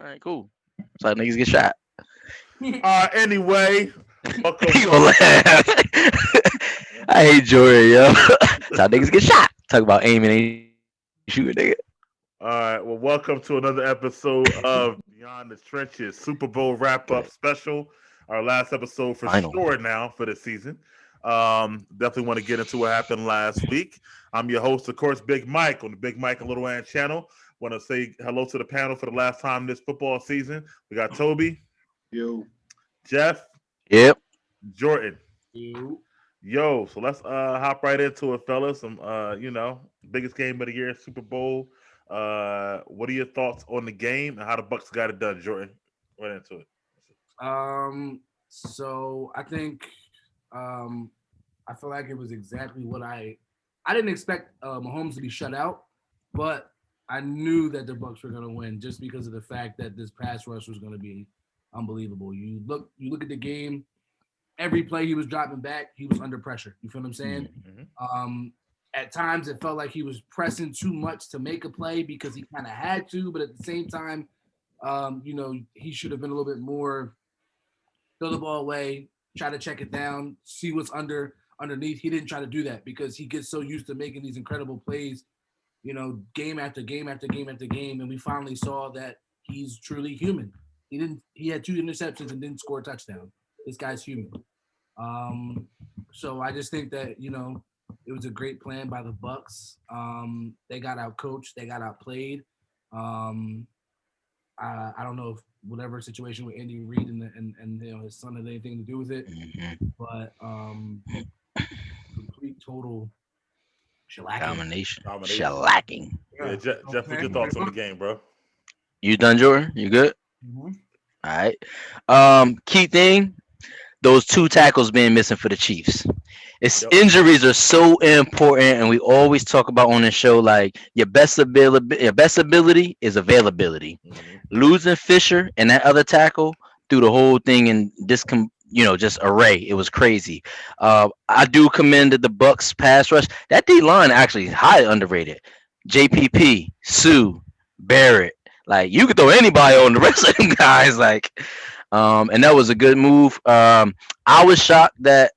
right, cool. So niggas get shot. Anyway, welcome. He gonna laugh. I hate Jordan, yo. So niggas get shot. Talk about aiming and shooting, nigga. All right, well, welcome to another episode of Beyond the Trenches Super Bowl wrap Good. up special. Our last episode for Final. sure now for this season. Definitely want to get into what happened last week. I'm your host, of course, Big Mike on the Big Mike and LittleAnt channel. Want to say hello to the panel for the last time this football season. We got Tobi, Yo, Jeff, Yep. Jordan. you. Yo, so let's hop right into it, fellas. Some biggest game of the year, Super Bowl. What are your thoughts on the game and how the Bucks got it done, Jordan? Right into it. So I think I feel like it was exactly what I didn't expect Mahomes to be shut out, but I knew that the Bucks were gonna win just because of the fact that this pass rush was gonna be unbelievable. You look at the game, every play he was dropping back, he was under pressure. You feel what I'm saying? Mm-hmm. At times it felt like he was pressing too much to make a play because he kind of had to, but at the same time, he should have been a little bit more throw the ball away, try to check it down, see what's underneath. He didn't try to do that because he gets so used to making these incredible plays, game after game after game after game, and we finally saw that he's truly human. He had 2 interceptions and didn't score a touchdown. This guy's human. So I just think that, it was a great plan by the Bucks. They got out coached, they got outplayed. I don't know if whatever situation with Andy Reid and his son had anything to do with it, but complete total shellacking. Domination. Domination. Shellacking. Yeah, Jeff, what's your thoughts on the game, bro? You done, Jordan? You good? Mhm. All right. Key thing, those 2 tackles being missing for the Chiefs. It's Yep. injuries are so important, and we always talk about on the show like your best ability is availability. Mm-hmm. Losing Fisher and that other tackle threw the whole thing in just array. It was crazy. I do commend the Bucks pass rush. That D line actually is highly underrated. JPP, Sue, Barrett. Like you could throw anybody on the rest of them guys. And that was a good move. I was shocked that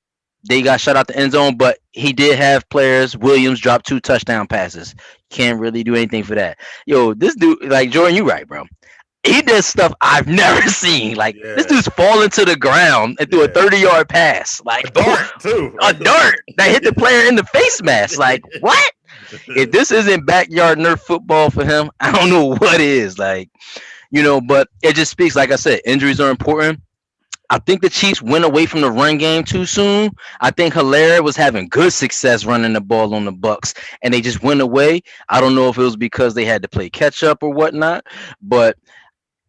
they got shut out the end zone, but he did have players. Williams dropped 2 touchdown passes. Can't really do anything for that. Yo, this dude, like Jordan, you right, bro. He did stuff I've never seen. Like this Yeah. dude's falling to the ground and threw a Yeah. 30-yard pass. Like A dart, too. a dart that hit the player in the face mask. Like what? If this isn't backyard Nerf football for him, I don't know what is. But it just speaks. Like I said, injuries are important. I think the Chiefs went away from the run game too soon. I think Hilaire was having good success running the ball on the Bucks, and they just went away. I don't know if it was because they had to play catch up or whatnot, but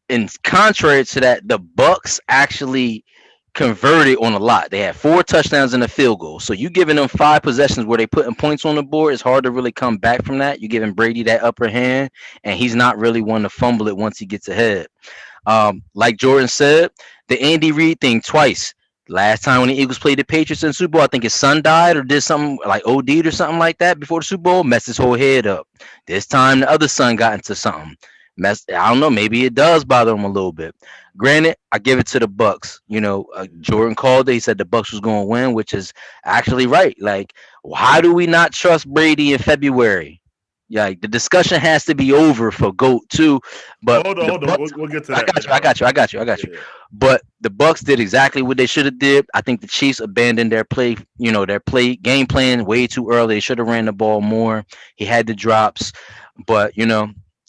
in contrary to that, the Bucks actually converted on a lot. They had 4 touchdowns and a field goal. So you giving them 5 possessions where they putting points on the board, it's hard to really come back from that. You giving Brady that upper hand, and he's not really one to fumble it once he gets ahead. Like Jordan said, the Andy Reid thing twice. Last time when the Eagles played the Patriots in the Super Bowl, I think his son died or did something like OD'd or something like that before the Super Bowl, messed his whole head up. This time the other son got into something. I don't know, maybe it does bother him a little bit. Granted, I give it to the Bucks. Jordan called it. He said the Bucks was going to win, which is actually right. Like, how do we not trust Brady in February? Like the discussion has to be over for GOAT too. But Hold on, the hold on. Bucks, We'll get to I that. got you, I got you, I got you, I got you. Yeah. But the Bucks did exactly what they should have did. I think the Chiefs abandoned their play, their play game plan way too early. They should have ran the ball more. He had the drops, but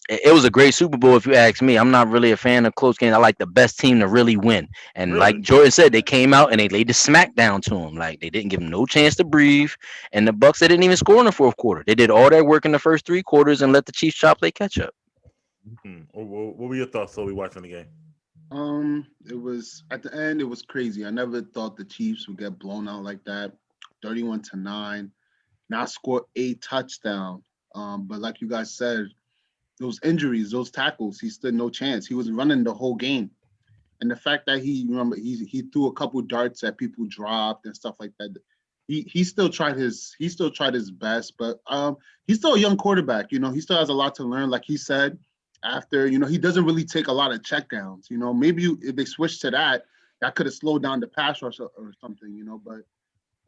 it was a great Super Bowl if you ask me. I'm not really a fan of close games. I like the best team to really win. And like Really? Jordan said, they came out and they laid the smack down to him. Like they didn't give him no chance to breathe. And the Bucks, they didn't even score in the fourth quarter. They did all their work in the first 3 quarters and let the Chiefs chop their catch up. What were your thoughts, so we watching the game? It was at the end. It was crazy. I never thought the Chiefs would get blown out like that, 31-9, not score a touchdown. But like you guys said, those injuries, those tackles, he stood no chance. He was running the whole game, and the fact that he threw a couple darts that people dropped and stuff like that. He still tried his best, but he's still a young quarterback. He still has a lot to learn. Like he said, after, he doesn't really take a lot of checkdowns. Maybe if they switch to that could have slowed down the pass rush or something, but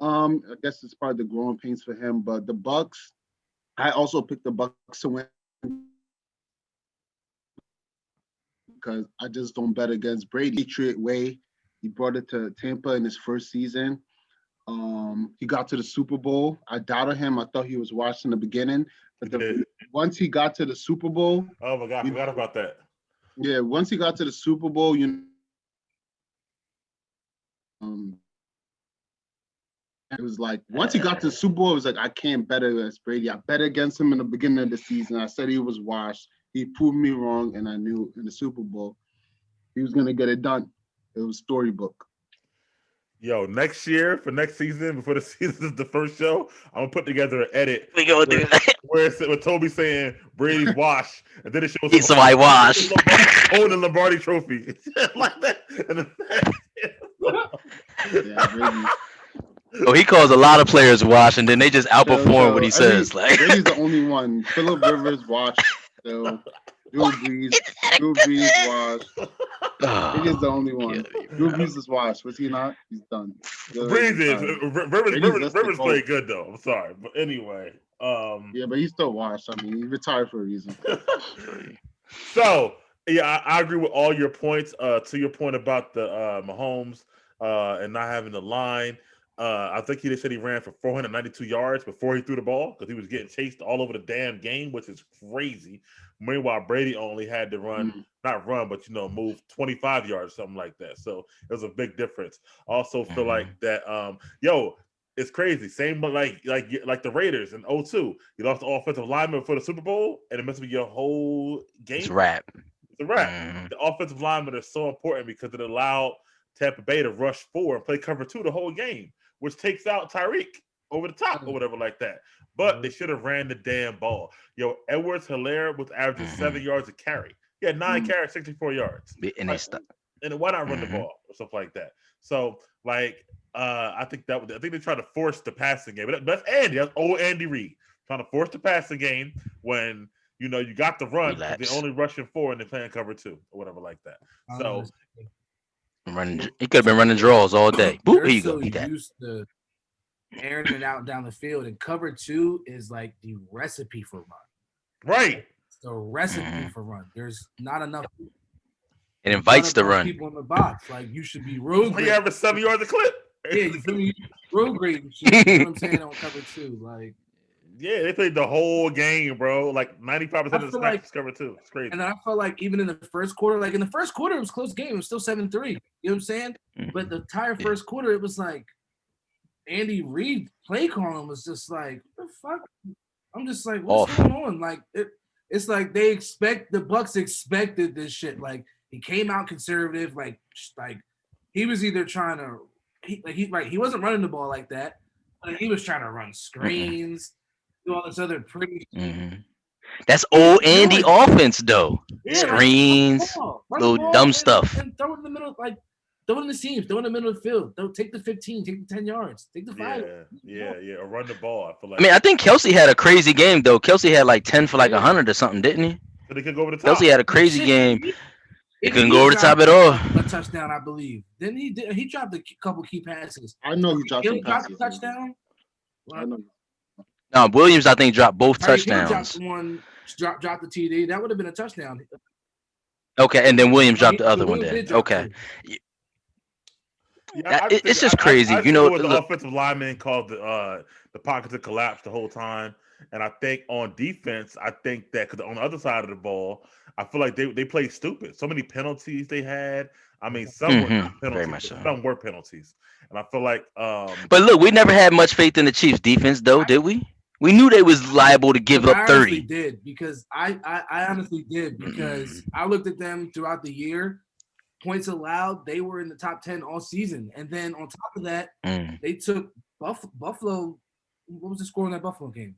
I guess it's part of the growing pains for him. But the Bucks, I also picked the Bucks to win because I just don't bet against Brady. Patriot way, he brought it to Tampa in his first season. He got to the Super Bowl. I doubted him. I thought he was washed in the beginning, but once he got to the Super Bowl, oh my God, I forgot about that. Yeah, once he got to the Super Bowl, it was like once he got to the Super Bowl, it was like I can't bet against Brady. I bet against him in the beginning of the season. I said he was washed. He proved me wrong, and I knew in the Super Bowl he was gonna get it done. It was storybook. Yo, next year for next season, before the season is the first show, I'm gonna put together an edit. We gonna do that. Where it's with Tobi saying Brady's wash, and then it shows He's somebody wash. holding the Lombardi trophy like that. Yeah, Brady. Oh, he calls a lot of players wash, and then they just outperform what he says. Like Brady's the only one. Phillip Rivers wash. So Drew Brees wash. Brady's the only one. Drew Brees is washed. Was he not? He's done. Brees is. Rivers played good though. I'm sorry, but anyway. Yeah, but he's still washed. I mean, he retired for a reason. So yeah, I agree with all your points. To your point about the Mahomes and not having the line. I think he said he ran for 492 yards before he threw the ball because he was getting chased all over the damn game, which is crazy. Meanwhile, Brady only had to not run, but move 25 yards, something like that. So it was a big difference. Also feel like that. It's crazy. Same, but like the Raiders in 2002, you lost the offensive lineman for the Super Bowl, and it messed with your whole game. it's a wrap. It's a wrap. The offensive linemen are so important because it allowed Tampa Bay to rush 4 and play cover 2 the whole game, which takes out Tyreek over the top or whatever like that. But they should have ran the damn ball. Edwards-Helaire was averaging 7 yards a carry. He had 9 carries, 64 yards. And they stuck. And why not run the ball or stuff like that? So, I think they tried to force the passing game. But that's Andy. That's old Andy Reid trying to force the passing game when you got the run. They're only rushing 4 and they're playing cover 2 or whatever like that. So. He could have been running draws all day. Boop, here you go. Eat that. Used to airing it out down the field, and cover 2 is like the recipe for run. Right. It's the recipe for run. There's not enough. It invites the run. People in the box, like you should be road. You have a 7 yards a clip. Yeah, you feel me? Road grade and shit. You know what I'm saying on cover 2, like. Yeah, they played the whole game, bro. Like 95% of the snaps cover 2. It's crazy. And then I felt like even in the first quarter, it was a close game. It was still 7-3. You know what I'm saying? But the entire first quarter, it was like Andy Reid play calling was just like, what the fuck? I'm just like, what's going on? Like it's like the Bucks expected this shit. Like he came out conservative, like he was either trying to he wasn't running the ball like that, but he was trying to run screens. Do all this other pretty That's old Andy offense though. Yeah, Screens, little dumb stuff. And throw it in the middle, throw it in the seams, throw it in the middle of the field. Don't take the 15, take the 10 yards, take the 5. Yeah. Or run the ball. I feel like. I mean, I think Kelsey had a crazy game though. Kelsey had like 10 for like 100 or something, didn't he? So they could go over the top. Kelsey had a crazy game. He couldn't go over the top at all. A touchdown, I believe. Then he dropped a couple key passes. I know he dropped some dropped passes. a touchdown. I know. No, Williams, I think, dropped both touchdowns. Dropped the TD. That would have been a touchdown. Okay, and then Williams dropped the other one then. Okay. Yeah, it's just crazy. I the offensive lineman called the pocket to collapse the whole time. And I think on defense, because on the other side of the ball, I feel like they played stupid. So many penalties they had. I mean, some were not penalties, very much so. Some were penalties. And I feel like but look, we never had much faith in the Chiefs defense though, did we? We knew they was liable to give up 30. I honestly did because I looked at them throughout the year. Points allowed, they were in the top 10 all season. And then on top of that, they took Buffalo. What was the score in that Buffalo game?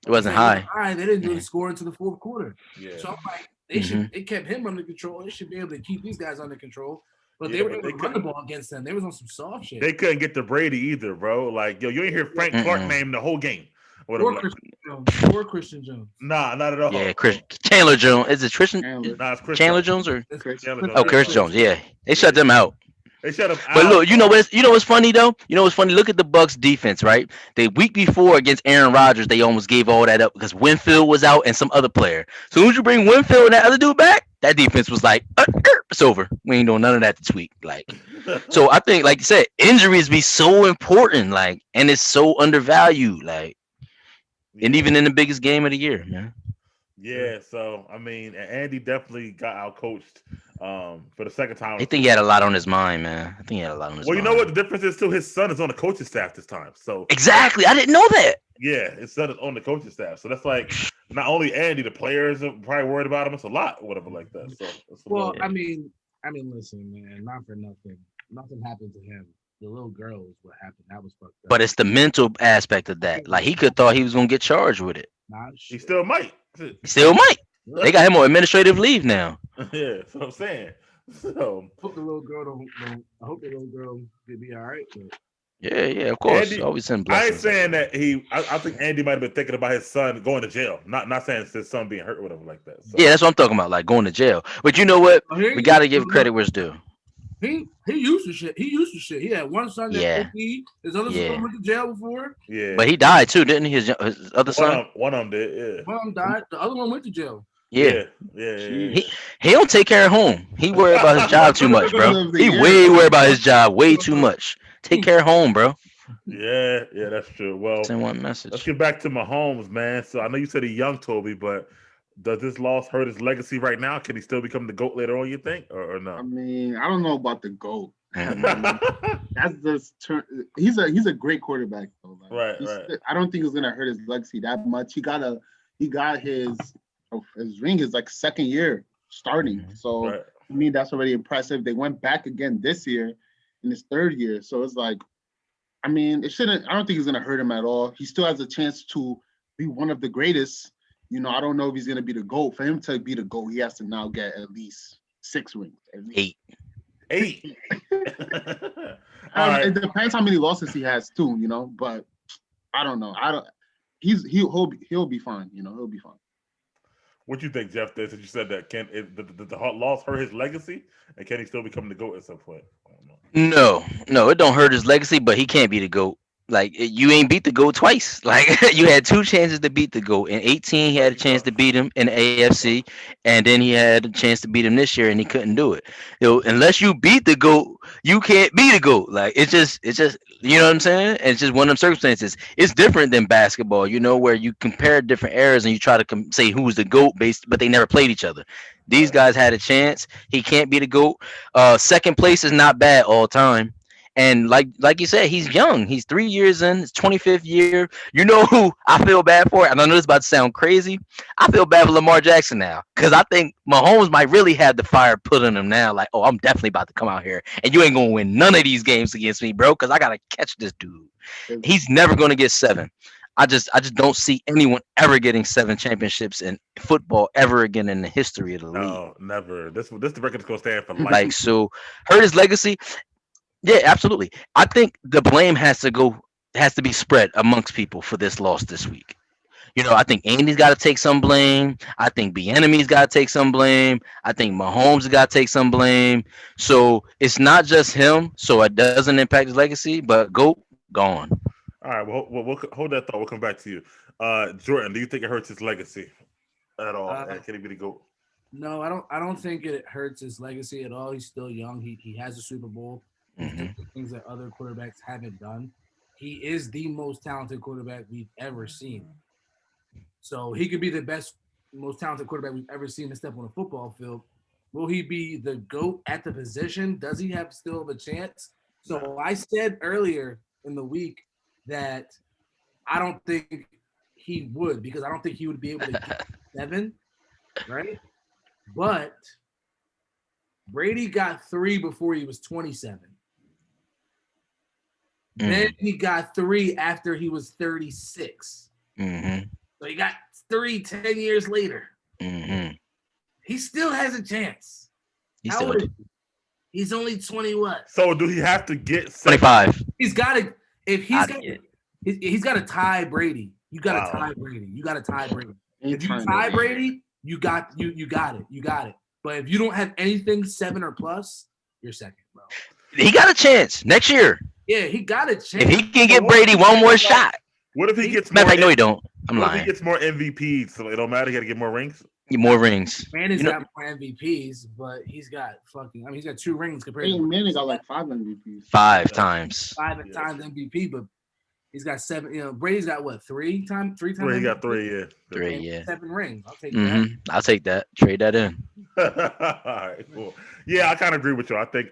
It wasn't high. They didn't really score into the fourth quarter. Yeah. So I'm like, they kept him under control. They should be able to keep these guys under control. But they were able to run the ball against them. They was on some soft shit. They couldn't get to Brady either, bro. Like, yo, you ain't hear Frank Clark name the whole game. Whatever. Or Christian Jones. Nah, not at all. Yeah, Chandler Jones. Is it Tristan? Nah, it's Chris Chandler Jones. Jones or Chandler oh, Jones. Chris Jones? Yeah, they shut them out. They shut him out. But look, you know what's funny though? You know what's funny? Look at the Bucks defense, right? The week before against Aaron Rodgers, they almost gave all that up because Winfield was out and some other player. So soon as you bring Winfield and that other dude back, that defense was like, it's over. We ain't doing none of that this week. Like, so I think, like you said, injuries be so important, like, and it's so undervalued, like, and even in the biggest game of the year, man. Yeah, so I mean, Andy definitely got out coached for the second time. I think he had a lot on his mind, man. I think he had a lot on his mind. Well, you know what the difference is too? His son is on the coaching staff this time. So exactly, I didn't know that. Yeah, his son is on the coaching staff. So that's like not only Andy, the players are probably worried about him. It's a lot, whatever like that. So well, I mean, listen, man, not for nothing. Nothing happened to him. The little girl is what happened. That was fucked up. But it's the mental aspect of that. Like he could thought he was gonna get charged with it. He still might. He still might. They got him on administrative leave now. Yeah, that's what I'm saying. So I hope the little girl don't. I hope the little girl will be all right. But... Yeah, of course. Andy, always send blessings. I blessings. ain't saying that I think Andy might have been thinking about his son going to jail. Not saying it's his son being hurt or whatever like that. So. Yeah, that's what I'm talking about, like going to jail. But you know what? We got to give credit where it's due. He used to shit. He had one son that his other son went to jail before. Yeah, but he died too, didn't he? His other son. One of them did. Yeah. One of them died. The other one went to jail. Yeah. He don't take care of home. He worry about his job too much, bro. He way worry about his job way too much. Take care of home, bro. Yeah, that's true. Well, send one message. Let's get back to Mahomes, man. So I know you said he's young, Tobi, but does this loss hurt his legacy right now? Can he still become the GOAT later on, you think, or no? I mean, I don't know about the GOAT. That's just he's a great quarterback though. Like, right. I don't think it's gonna hurt his legacy that much. He got his ring is like second year starting. So I mean that's already impressive. They went back again this year in his third year. So it's like, I mean, I don't think it's gonna hurt him at all. He still has a chance to be one of the greatest. You know, I don't know if he's gonna be the GOAT. For him to be the GOAT, he has to now get at least 6 rings. At least. 8. It depends how many losses he has too, you know. But I don't know. He'll be fine. You know, he'll be fine. What do you think, Jeff? That you said that the loss hurt his legacy, and can he still become the GOAT at some point? I don't know. No, it don't hurt his legacy, but he can't be the GOAT. Like you ain't beat the GOAT twice. Like you had 2 chances to beat the GOAT. In 2018, he had a chance to beat him in the AFC, and then he had a chance to beat him this year, and he couldn't do it. You know, unless you beat the GOAT, you can't be the GOAT. Like it's just you know what I'm saying? It's just one of them circumstances. It's different than basketball, you know, where you compare different eras and you try to say who's the GOAT based, but they never played each other. These guys had a chance. He can't be the GOAT. Second place is not bad all time. And like you said, he's young. He's 3 years in, his 25th year. You know who I feel bad for? And I know this is about to sound crazy. I feel bad for Lamar Jackson now because I think Mahomes might really have the fire put on him now. Like, oh, I'm definitely about to come out here, and you ain't gonna win none of these games against me, bro, because I gotta catch this dude. He's never gonna get 7. I just don't see anyone ever getting 7 championships in football ever again in the history of the league. No, never. This the record's gonna stand for life. Like, so hurt his legacy. Yeah, absolutely. I think the blame has to be spread amongst people for this loss this week. You know, I think Andy's got to take some blame. I think Bieniemy's got to take some blame. I think Mahomes got to take some blame. So it's not just him. So it doesn't impact his legacy. But GOAT gone. All right. Well, we'll hold that thought. We'll come back to you. Jordan, do you think it hurts his legacy at all? Can he be the GOAT? No, I don't think it hurts his legacy at all. He's still young. He has a Super Bowl. Things that other quarterbacks haven't done. He is the most talented quarterback we've ever seen. So he could be the best, most talented quarterback we've ever seen to step on a football field. Will he be the GOAT at the position? Does he still have a chance? So I said earlier in the week that I don't think he would, because I don't think he would be able to get 7, right? But Brady got 3 before he was 27. Then he got 3 after he was 36. So he got 3 10 years later. He still has a chance. He's only 20 what? So do he have to get 25? He's got to. If he's got to tie Brady, You got to tie Brady. You got to tie Brady. Ain't If you trying tie to- Brady, you got it. But if you don't have anything 7 or plus, you're second, bro. He got a chance next year. Yeah, he got a chance. If he can get Brady one more shot. What if he gets Matter more? of fact, no, he don't. I'm what lying. if he gets more MVPs? So it don't matter. He got to get more rings. Get more rings. Manning's got more MVPs, but he's got he's got 2 rings compared to Manning got like 5 MVPs. 5 times. 5 times MVP, but he's got 7. You know, Brady's got what, 3 times? 3 times. He got MVP? 3, yeah. 3, yeah. 7 rings. I'll take Mm-hmm. I'll take that. Trade that in. All right, cool. Yeah, I kind of agree with you. I think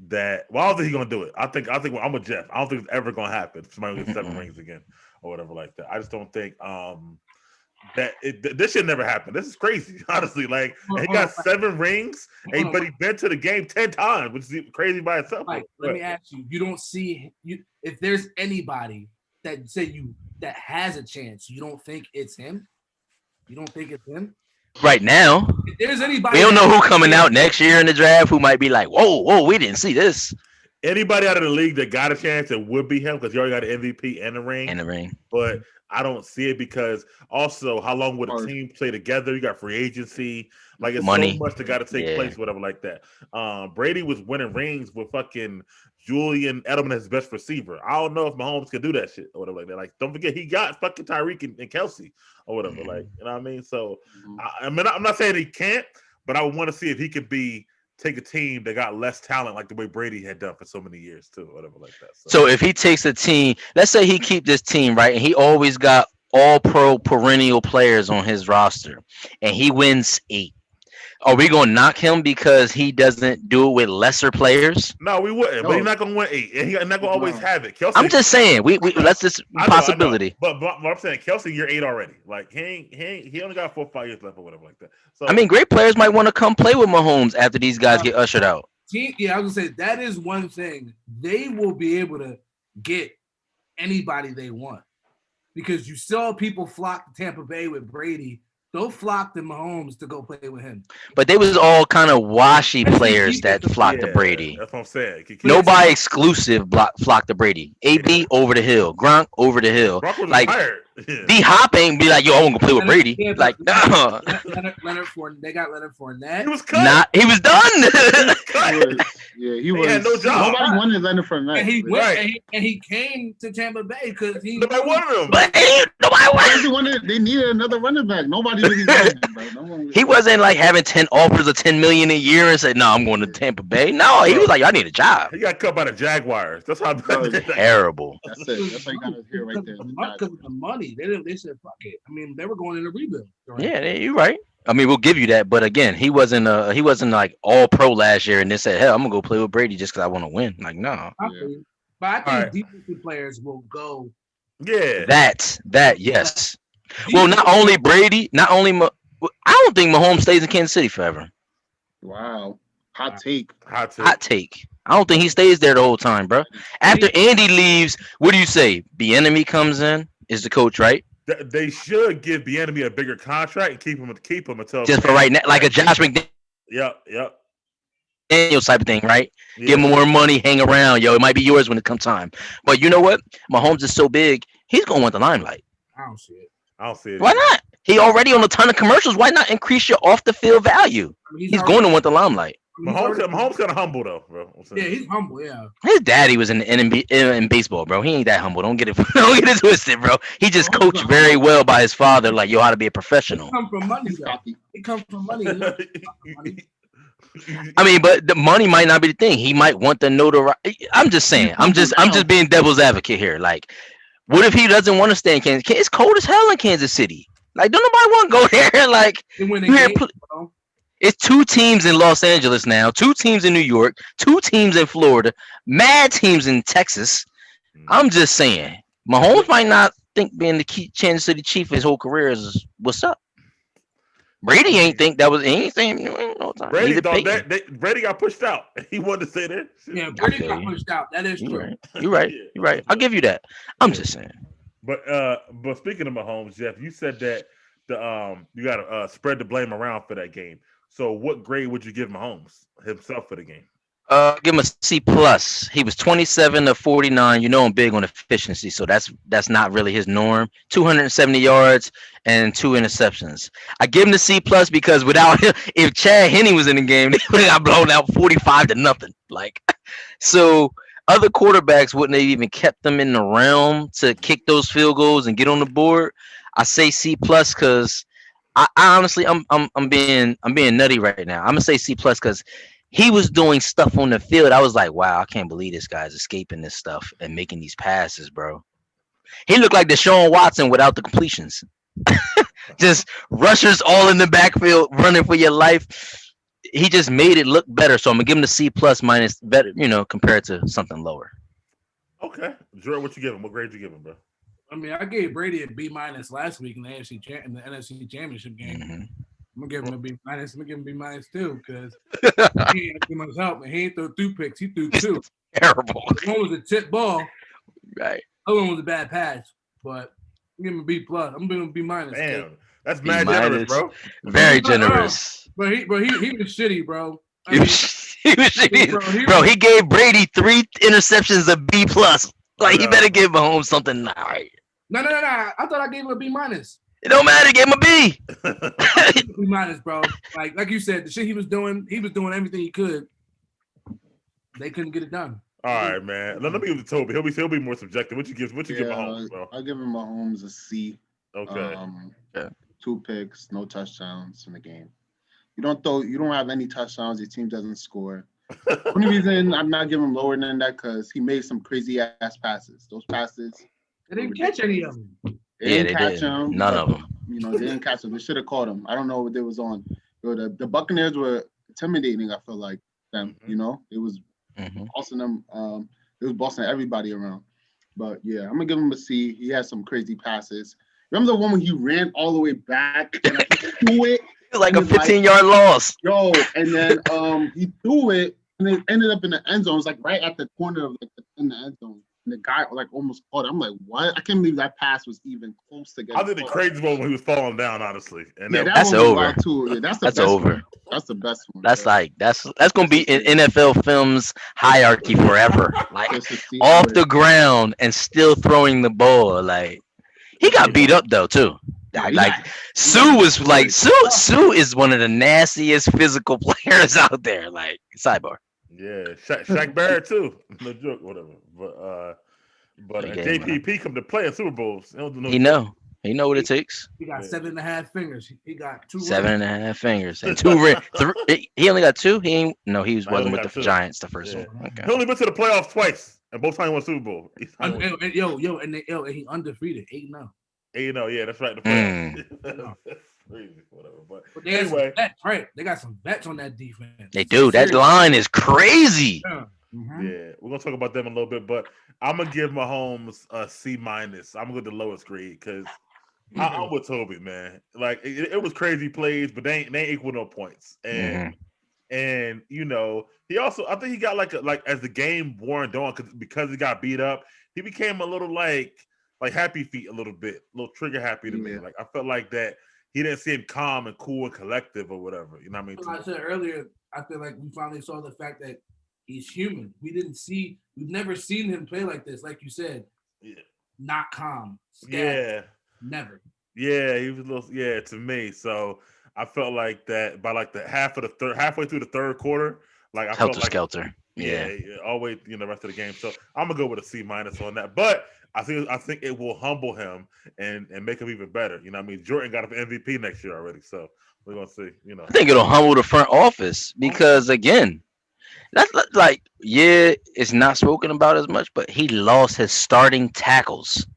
that I don't think he's gonna do it. I think I'm with Jeff. I don't think it's ever gonna happen. Somebody gets 7 rings again or whatever like that. I just don't think that this should never happen. This is crazy, honestly. Like he got 7 rings, but he been to the game 10 times, which is crazy by itself. Like, let me ask you: you don't see if there's anybody that that has a chance, you don't think it's him? You don't think it's him? Right now, if there's anybody, we don't know who coming out next year in the draft who might be like, whoa, we didn't see this. Anybody out of the league that got a chance, it would be him because you already got an MVP and a ring. But I don't see it because also how long would a team play together? You got free agency. Like it's money. So much that got to take place, whatever like that. Brady was winning rings with fucking Julian Edelman as his best receiver. I don't know if Mahomes can do that shit or whatever like that. Like, don't forget he got fucking Tyreek and Kelsey or whatever. Like, you know what I mean? So I mean, I'm not saying he can't, but I want to see if he could take a team that got less talent like the way Brady had done for so many years too, whatever like that. So if he takes a team, let's say he keep this team, right, and he always got all pro perennial players on his roster, and he wins 8. Are we gonna knock him because he doesn't do it with lesser players? No, we wouldn't. But he's not gonna win 8, and he's not gonna always have it. Kelsey, I'm just saying, we let's just possibility. I know. But I'm saying Kelsey, you're 8 already. Like he only got 4 or 5 years left or whatever like that. So I mean, great players might want to come play with Mahomes after these guys get ushered out. Yeah, I was gonna say that is one thing. They will be able to get anybody they want because you saw people flock to Tampa Bay with Brady. They'll flock to Mahomes to go play with him. But they was all kind of washy players that flocked to Brady. That's what I'm saying. Nobody exclusive flocked to Brady. AB over the hill. Gronk over the hill. Like D Hop ain't be like, yo, I want to play with Brady. Like, no. Leonard Fournette. They got Leonard Fournette. He was cut. He was done. He had no job. Nobody wanted Leonard Fournette. And he went and he came to Tampa Bay because nobody wanted him. But nobody wanted. They needed another running back. Nobody really wanted him. He wasn't like having 10 offers of $10 million a year and said, "No, I'm going to Tampa Bay." No, he was like, "I need a job." He got cut by the Jaguars. That's how terrible. That's it. That's how you got to hear right there. Because of the money, they said, "Fuck it." I mean, they were going in a rebuild. Right? Yeah, you're right. I mean, we'll give you that, but again, he wasn't like all pro last year, and they said, "Hell, I'm gonna go play with Brady just because I want to win." Like, no. But I think defensive players will go. Yeah. That yes. Well, not only Brady, I don't think Mahomes stays in Kansas City forever. Wow. Hot take. I don't think he stays there the whole time, bro. After Andy leaves, what do you say? Bieniemy comes in, is the coach, right? They should give Bieniemy a bigger contract and keep him until just for right now, like a Josh McDaniels. Yep. Daniels type of thing, right? Yeah. Give him more money, hang around, yo. It might be yours when it comes time. But you know what? Mahomes is so big, he's gonna want the limelight. I don't see it. Why not? He already on a ton of commercials. Why not increase your off the field value? He's going to want the limelight. Mahomes kind of humble though, bro. Yeah, he's humble. Yeah. His daddy was in baseball, bro. He ain't that humble. Don't get it twisted, bro. He just coached very well by his father, like how to be a professional. He come from money, though. He comes from money. I mean, but the money might not be the thing. He might want the notoriety. I'm just saying. I'm just being devil's advocate here. Like, what if he doesn't want to stay in Kansas? It's cold as hell in Kansas City. Like, don't nobody want to go there. Like, it's 2 teams in Los Angeles now, 2 teams in New York, 2 teams in Florida, mad teams in Texas. I'm just saying, Mahomes might not think being the Kansas City Chief his whole career is what's up. Brady ain't think that was anything. No time. Brady got pushed out. He wanted to stay there. Yeah, Brady got pushed out. That is true. You're right. I'll give you that. I'm just saying. But speaking of Mahomes, Jeff, you said that you got to spread the blame around for that game. So what grade would you give Mahomes himself for the game? Give him a C plus. He was 27 to 49. You know I'm big on efficiency, so that's not really his norm. 270 yards and two interceptions. I give him the C plus because without him, if Chad Henne was in the game, they would have got blown out 45 to nothing. Like so, other quarterbacks wouldn't have even kept them in the realm to kick those field goals and get on the board. I say C plus because I honestly I'm being nutty right now. I'm gonna say C plus because he was doing stuff on the field. I was like, wow, I can't believe this guy's escaping this stuff and making these passes, bro. He looked like Deshaun Watson without the completions. Just rushers all in the backfield, running for your life. He just made it look better. So I'm gonna give him the C plus minus better, compared to something lower. Okay, Jordan, what you give him? What grade you give him, bro? I mean, I gave Brady a B minus last week in the NFC Championship game. Mm-hmm. I'm gonna give him a B minus. I'm gonna give him a B minus too because he ain't too much help, and he ain't throw 2 picks. He threw 2. Terrible. One was a tip ball. Right. The other one was a bad pass. But I'm giving him a B plus. I'm giving him a B minus. Damn, that's B mad generous, minus. bro. Very generous. But he was shitty, bro. He was shitty. Bro, he gave Brady 3 interceptions of B plus. Like he better give Mahomes something. All right. No. I thought I gave him a B minus. It don't matter. Give him a B. B minus, bro. Like you said, the shit he was doing everything he could. They couldn't get it done. All right, man. Let me give it to Tobi. He'll be more subjective. What you give Mahomes, bro? I'll give him Mahomes a C. Okay. 2 picks, no touchdowns in the game. You don't have any touchdowns. Your team doesn't score. Only reason I'm not giving him lower than that because he made some crazy ass passes. Those passes. They didn't catch any of them. They didn't catch them. None of them. They didn't catch them. They should have caught them. I don't know what they was on. The Buccaneers were intimidating. I feel like them. It was bossing them. It was bossing everybody around. But yeah, I'm gonna give him a C. He had some crazy passes. Remember the one when he ran all the way back and threw it? It was like a 15-yard loss. Yo, and then he threw it and it ended up in the end zone. It was like right at the corner of in the end zone. And the guy like almost caught it. I'm like, what? I can't believe that pass was even close to getting. I think the crazy one when he was falling down, honestly. And that's over. Too. Yeah, that's over. One. That's the best one. That's that's gonna be in NFL films hierarchy forever. Like off the ground and still throwing the ball. Like he got beat up though too. Like Sue was like Sue is one of the nastiest physical players out there. Like sidebar. Yeah, Shaq Barrett too. No joke, whatever. But JPP come to play in Super Bowls. He know what it takes. He got 7.5 fingers. He got 2. 7.5 fingers and 2 rings. He only got 2. He wasn't with the 2. Giants the first one. Okay. He only been to the playoffs twice, and both times he won Super Bowl. And he undefeated 8-0. 8-0, yeah, that's right. The playoffs. Crazy, whatever. But anyway, right? They got some vets on that defense. They do. That line is crazy. Yeah. Yeah, we're gonna talk about them in a little bit, but I'm gonna give Mahomes a C minus. I'm gonna go the lowest grade because I'm with Tobi, man. Like it was crazy plays, but they ain't equal no points. And he also I think he got like as the game wore on because he got beat up, he became a little like happy feet a little bit, a little trigger happy to me. Like I felt like that he didn't seem calm and cool and collective or whatever. You know what I mean? Like I said earlier, I feel like we finally saw the fact that he's human. We've never seen him play like this, like you said. Yeah. Not calm. Scared. Yeah. Never. Yeah, he was a little to me. So I felt like that by like the halfway through the third quarter, like I felt like skelter. Yeah. Always the rest of the game. So I'm gonna go with a C minus on that. But I think it will humble him and make him even better. You know what I mean? Jordan got an MVP next year already, so we're gonna see. I think it'll humble the front office because again, that's like it's not spoken about as much, but he lost his starting tackles.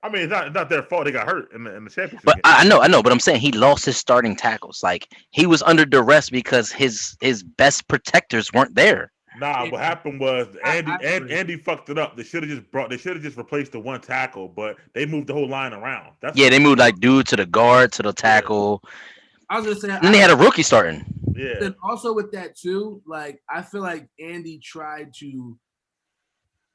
I mean, it's not their fault. They got hurt in the championship. But game. I know. But I'm saying he lost his starting tackles. Like he was under duress because his best protectors weren't there. Nah, what happened was Andy fucked it up. They should have just replaced the one tackle, but they moved the whole line around. They moved like dude to the guard to the tackle. I was gonna say, and they had a rookie starting. Yeah. And also with that too, like I feel like Andy tried to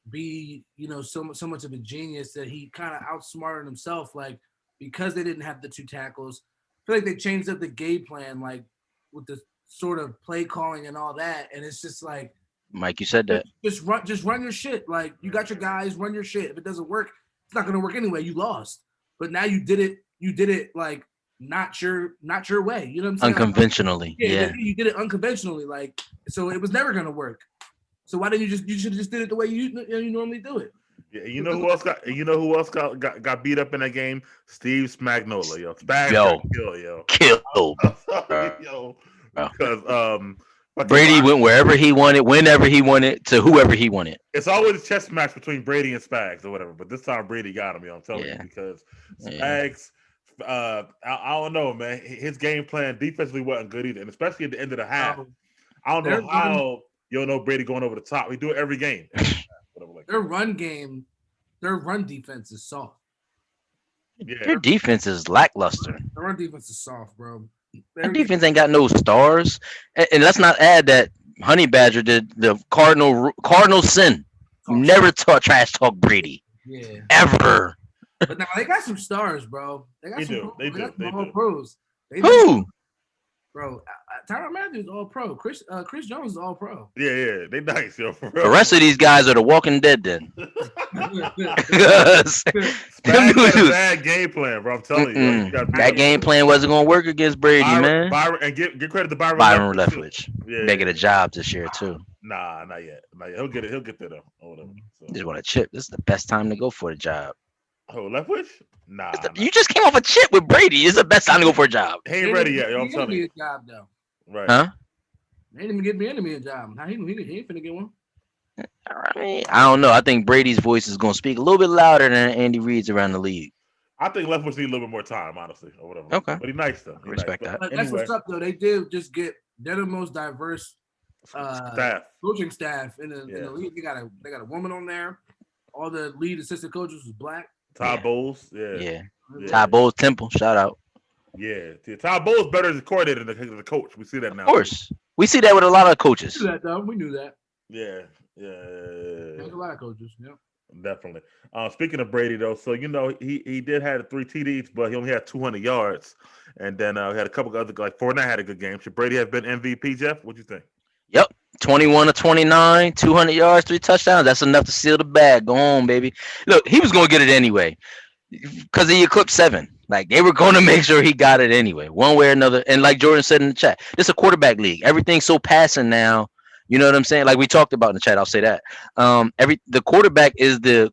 be, so much of a genius that he kind of outsmarted himself. Like because they didn't have the 2 tackles, I feel like they changed up the game plan, like with the sort of play calling and all that, and it's just like Mike, you said that. Just run your shit. Like you got your guys, run your shit. If it doesn't work, it's not gonna work anyway. You lost, but now you did it. You did it like not your way. You know what I'm saying? Unconventionally. Like, yeah. You did it unconventionally. Like so, it was never gonna work. So why didn't you should have just did it the way you normally do it? Yeah, you know who else got beat up in that game? Steve Spagnuolo, yo. Spags got killed, yo. Because Brady went wherever he wanted, whenever he wanted, to whoever he wanted. It's always a chess match between Brady and Spags or whatever, but this time Brady got him, yo. I'm telling you, because Spags, I don't know, man. His game plan defensively wasn't good either, and especially at the end of the half. I don't know how you know Brady going over the top. We do it every game. Their run defense is soft. Yeah. Their defense is lackluster. Their run defense is soft, bro. Their defense ain't got no stars. And let's not add that Honey Badger did the Cardinal sin. Never trash talk Brady. Yeah. Ever. But now they got some stars, bro. They got some all pros. Who? Bro, Tyrann Mathieu is all pro. Chris Jones is all pro. Yeah, they nice, yo. For real. The rest of these guys are the Walking Dead then. Spags had a bad game plan, bro. I'm telling you. That game plan wasn't going to work against Brady, man. And give credit to Byron Leftwich. Making a job this year, too. Nah, not yet. He'll get it. He'll get there, though. Or whatever. So. Just want a chip. This is the best time to go for the job. Oh, Leftwich? Nah. You just came off a chip with Brady. It's the best time to go for a job. He ain't ready yet, yo. I'm telling you. A job, though. Right. Huh? They didn't even get me a job. He ain't finna get one. I don't know. I think Brady's voice is going to speak a little bit louder than Andy Reid's around the league. I think Leftwich need a little bit more time, honestly, or whatever. Okay. But he's nice, though. Respect that. But that's what's up, though. They did just they're the most diverse coaching staff in the league. They got a woman on there. All the lead assistant coaches was black. Todd Bowles, yeah. Todd Bowles, Temple, shout out. Yeah, Todd Bowles better as a coordinator than the coach. We see that now. Of course, we see that with a lot of coaches. We knew that. Yeah. There's a lot of coaches. Yeah, definitely. Speaking of Brady, though, so you know he did have 3 TDs, but he only had 200 yards, and then he had a couple other like Fournette had a good game. Should Brady have been MVP, Jeff? What do you think? Yep. 21 to 29, 200 yards, 3 touchdowns. That's enough to seal the bag. Go on, baby. Look, he was going to get it anyway because he eclipsed 7. Like, they were going to make sure he got it anyway, one way or another. And like Jordan said in the chat, this is a quarterback league. Everything's so passing now. You know what I'm saying? Like we talked about in the chat, I'll say that. The quarterback is the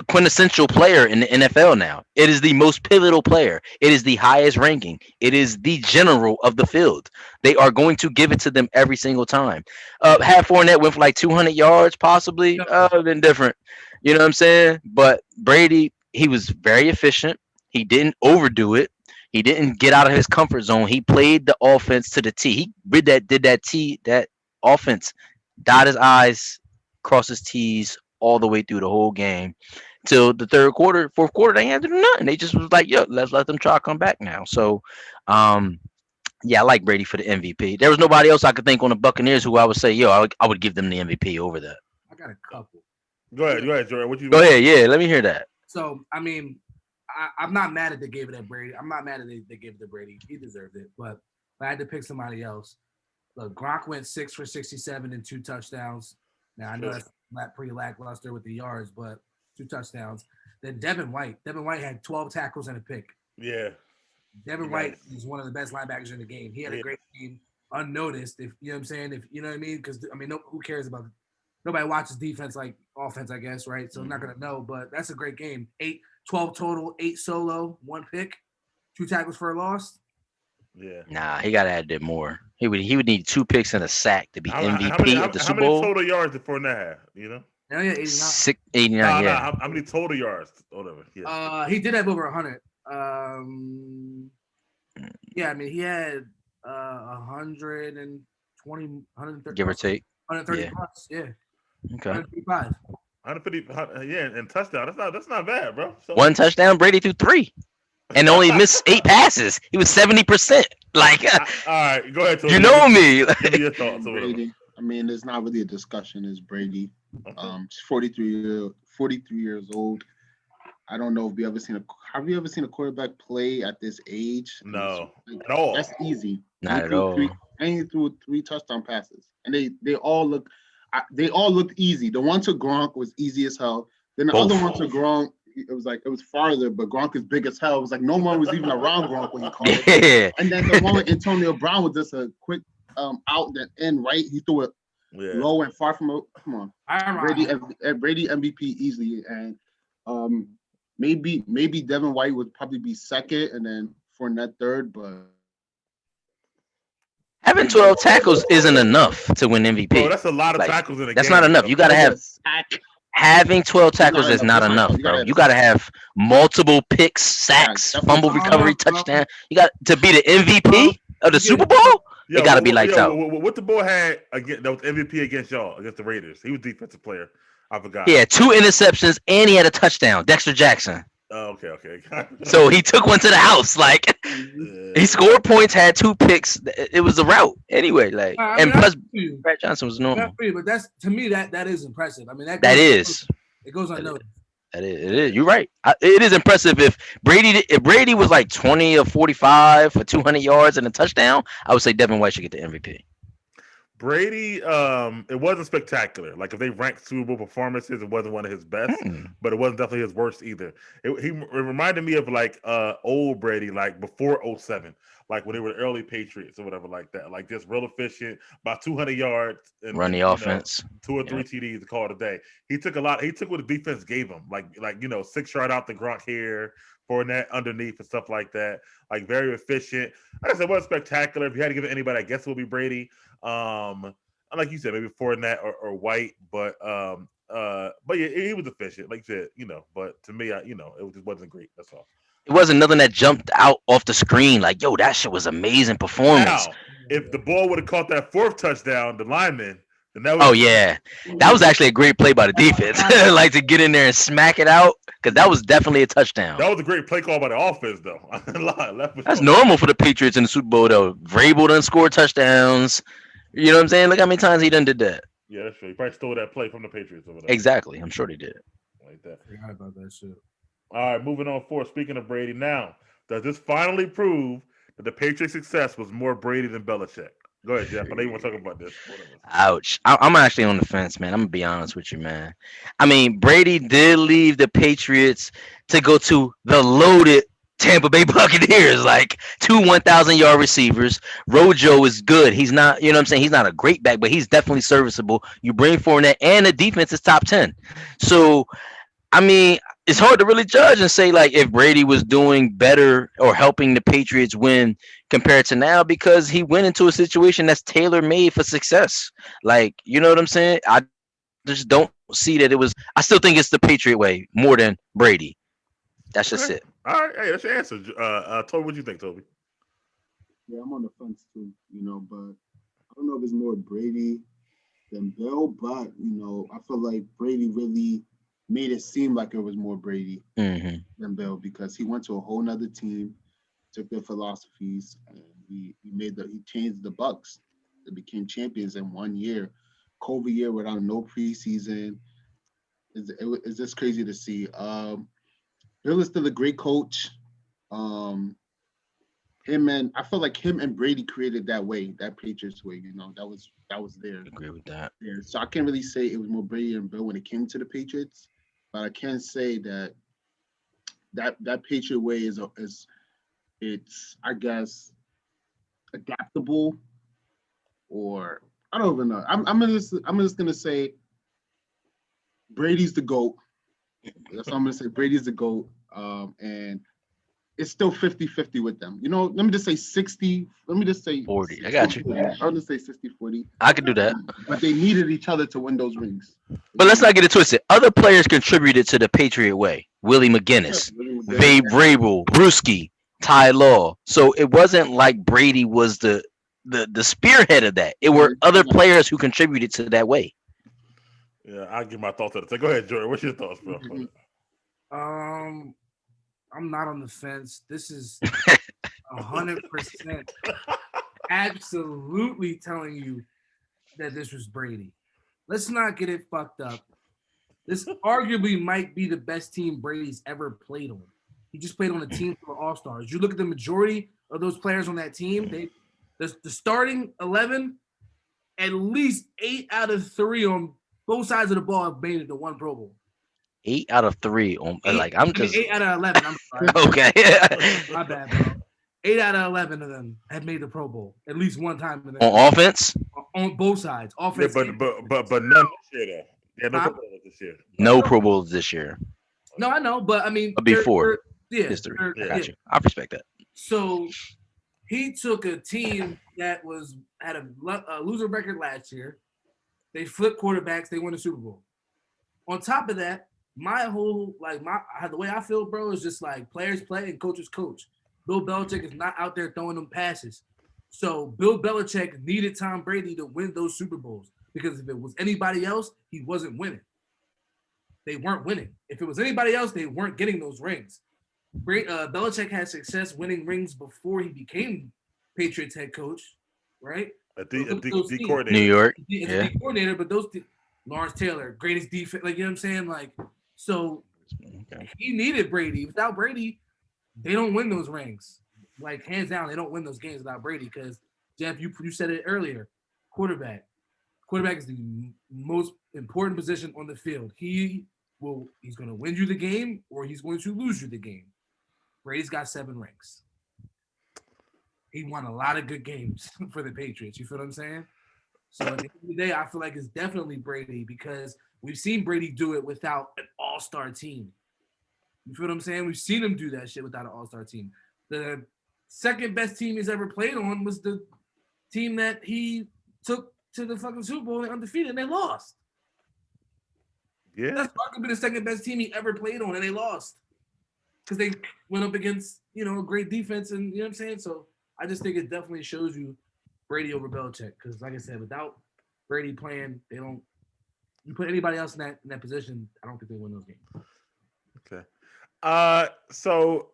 quintessential player in the NFL now. It is the most pivotal player. It is the highest ranking. It is the general of the field. They are going to give it to them every single time. Had Fournette went for like 200 yards, possibly, been different. You know what I'm saying? But Brady, he was very efficient. He didn't overdo it. He didn't get out of his comfort zone. He played the offense to the T. He did that offense, dot his I's, cross his T's all the way through the whole game till the fourth quarter. They had to do nothing. They just was like, yo, let's let them try to come back now. So, yeah, I like Brady for the MVP. There was nobody else I could think on the Buccaneers who I would say, yo, I would give them the MVP over that. I got a couple. Go ahead, Jordan. Go ahead, yeah. Let me hear that. So, I mean, I'm not mad that they gave it to Brady. I'm not mad that they gave it to Brady. He deserved it. But I had to pick somebody else. Look, Gronk went 6 for 67 and 2 touchdowns. Now, I know that's pretty lackluster with the yards, but 2 touchdowns. Then Devin White. Devin White had 12 tackles and a pick. Yeah. Devin White is one of the best linebackers in the game. He had a great game, unnoticed, if you know what I'm saying. If you know what I mean, because I mean, who cares about it? Nobody watches defense like offense, I guess, right? So I'm not gonna know, but that's a great game. 12 total, 8 solo, 1 pick, 2 tackles for a loss. Yeah. Nah, he gotta add that more. He would need 2 picks and a sack to be MVP of the Super Bowl. How many total yards did Fournette have? You know? Yeah, 89. 89, yeah. How many total yards? Whatever. Yeah. He did have over 100. Yeah, I mean, he had 120, 130. Give or take. 130 plus, yeah. Okay. 135. 150, yeah, and touchdown. That's not bad, bro. So, 1 touchdown, Brady threw 3. And only missed 8 passes. He was 70%. Like, all right, go ahead. Tobi. You know me. Give me your thoughts. Brady. I mean, it's not really a discussion. It's Brady. He's 43 years old. I don't know if we ever seen a have you ever seen a quarterback play at this age? No, Like, at all. that's easy. Not at all. And he threw 3 touchdown passes, and they all looked easy. The one to Gronk was easy as hell. Then the other one to Gronk, it was farther, but Gronk is big as hell. It was like no one was even around Gronk when he caught it. Yeah. And then the one with Antonio Brown was just a quick out that end right. He threw it low and far from it. Come on, Brady MVP easily, and maybe Devin White would probably be second, and then Fournette third, but. Having 12 tackles isn't enough to win MVP. Bro, that's a lot of tackles in a game. That's not enough. You got to have having 12 tackles is not enough, bro. You got to have multiple picks, sacks, fumble recovery, touchdown. You got to be the MVP of the Super Bowl. It got to be lights out. What the boy had against that was MVP against y'all against the Raiders? He was defensive player. I forgot. He had 2 interceptions and he had a touchdown. Dexter Jackson. Oh, okay. So he took one to the house. Like he scored points, had 2 picks. It was a route anyway. Like plus Brad Johnson was normal. But that's to me that is impressive. I mean it goes unnoticed. It is. You're right. It is impressive. If Brady was like 20 or 45 for 200 yards and a touchdown, I would say Devin White should get the MVP. Brady, it wasn't spectacular. Like if they ranked Super Bowl performances, it wasn't one of his best, but it wasn't definitely his worst either. It reminded me of like old Brady, like before 07, like when they were the early Patriots or whatever like that. Like just real efficient, about 200 yards and run the offense, 2 or 3 TDs to call it a day. He took what the defense gave him, like 6 yard out the Gronk here, Fournette underneath and stuff like that. Like very efficient. Like I said, it wasn't spectacular. If you had to give it to anybody, I guess it would be Brady. Like you said, maybe Fournette or White, but yeah, he was efficient, like you said, But to me, it just wasn't great. That's all. It wasn't nothing that jumped out off the screen like, yo, that shit was amazing performance. Now, if the ball would have caught that 4th touchdown, the lineman, then that was that was actually a great play by the defense, like to get in there and smack it out, because that was definitely a touchdown. That was a great play call by the offense, though. That's normal for the Patriots in the Super Bowl, though. Vrabel done scored touchdowns. You know what I'm saying? Look how many times he done did that. Yeah, that's true. He probably stole that play from the Patriots over there. Exactly. I'm sure they did. Like that. I forgot about that shit. All right, moving on forward. Speaking of Brady, now, does this finally prove that the Patriots' success was more Brady than Belichick? Go ahead, Jeff. I know you want to talk about this. Ouch. I'm actually on the fence, man. I'm going to be honest with you, man. I mean, Brady did leave the Patriots to go to the loaded Tampa Bay Buccaneers, like 2 1,000-yard receivers. Rojo is good. He's not, you know what I'm saying? He's not a great back, but he's definitely serviceable. You bring Fournette, and the defense is top 10. So, I mean, it's hard to really judge and say, like, if Brady was doing better or helping the Patriots win compared to now, because he went into a situation that's tailor-made for success. Like, you know what I'm saying? I just don't see that it was – I still think it's the Patriot way more than Brady. That's just it. All right, hey, that's your answer. Tobi, what do you think, Tobi? Yeah, I'm on the fence too, but I don't know if it's more Brady than Bill, but I feel like Brady really made it seem like it was more Brady than Bill, because he went to a whole nother team, took their philosophies, and he changed the Bucs. They became champions in 1 year. COVID year without no preseason. It's just crazy to see. Bill is still a great coach. I feel like him and Brady created that way, that Patriots way. That was there. I agree with that. Yeah, so I can't really say it was more Brady and Bill when it came to the Patriots, but I can say that Patriot way is I guess adaptable, or I don't even know. I'm just gonna say Brady's the GOAT. That's what I'm going to say. Brady's the GOAT. And it's still 50-50 with them. Let me just say 60. Let me just say 40. I got you. I'll just say 60-40. I could do that. But they needed each other to win those rings. But let's not get it twisted. Other players contributed to the Patriot way. Willie McGinnis, Vrabel, Brewski, Ty Law. So it wasn't like Brady was the spearhead of that. It were other players who contributed to that way. Yeah, I'll give my thoughts on it. Go ahead, Jordan. What's your thoughts, bro? I'm not on the fence. This is 100% absolutely telling you that this was Brady. Let's not get it fucked up. This arguably might be the best team Brady's ever played on. He just played on a team full of all-stars. You look at the majority of those players on that team, the starting 11, at least 8 out of 3 on both sides of the ball have made it to one Pro Bowl. 8 out of 3 on 8 out of 11. I'm sorry. Okay. My bad, bro. 8 out of 11 of them have made the Pro Bowl at least one time. On offense? On both sides. Offense. Yeah, but none this year, though. Yeah, no Pro Bowls this year. No Pro Bowls this year. No, I know, but I mean. Before history. I got you. I respect that. So he took a team that had a loser record last year. They flipped quarterbacks. They won the Super Bowl. On top of that, the way I feel, bro, is just like players play and coaches coach. Bill Belichick is not out there throwing them passes. So Bill Belichick needed Tom Brady to win those Super Bowls because if it was anybody else, he wasn't winning. They weren't winning. If it was anybody else, they weren't getting those rings. Belichick had success winning rings before he became Patriots head coach, right? A D coordinator. New York. As a D coordinator, but Lawrence Taylor, greatest defense, like, you know what I'm saying? Like, so he needed Brady. Without Brady, they don't win those rings. Like, hands down, they don't win those games without Brady because, Jeff, you said it earlier, quarterback. Quarterback is the most important position on the field. He's going to win you the game or he's going to lose you the game. Brady's got 7 rings. He won a lot of good games for the Patriots. You feel what I'm saying? So at the end of the day, I feel like it's definitely Brady because we've seen Brady do it without an all-star team. You feel what I'm saying? We've seen him do that shit without an all-star team. The second best team he's ever played on was the team that he took to the fucking Super Bowl and undefeated, and they lost. Yeah. That's probably the second best team he ever played on, and they lost. Because they went up against, a great defense, and you know what I'm saying? So I just think it definitely shows you Brady over Belichick. Because like I said, without Brady playing, you put anybody else in that position, I don't think they win those games. Okay. So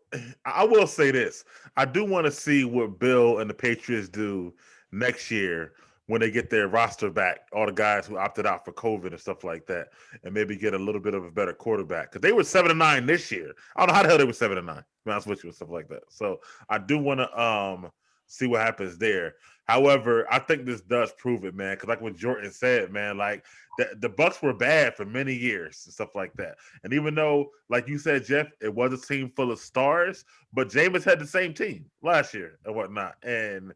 I will say this. I do want to see what Bill and the Patriots do next year when they get their roster back, all the guys who opted out for COVID and stuff like that, and maybe get a little bit of a better quarterback. Because they were 7-9 this year. I don't know how the hell they were 7-9, to be honest with you, and stuff like that. So I do want to see what happens there. However, I think this does prove it, man. Because like what Jordan said, man, like the Bucs were bad for many years and stuff like that. And even though, like you said, Jeff, it was a team full of stars, but Jameis had the same team last year and whatnot. And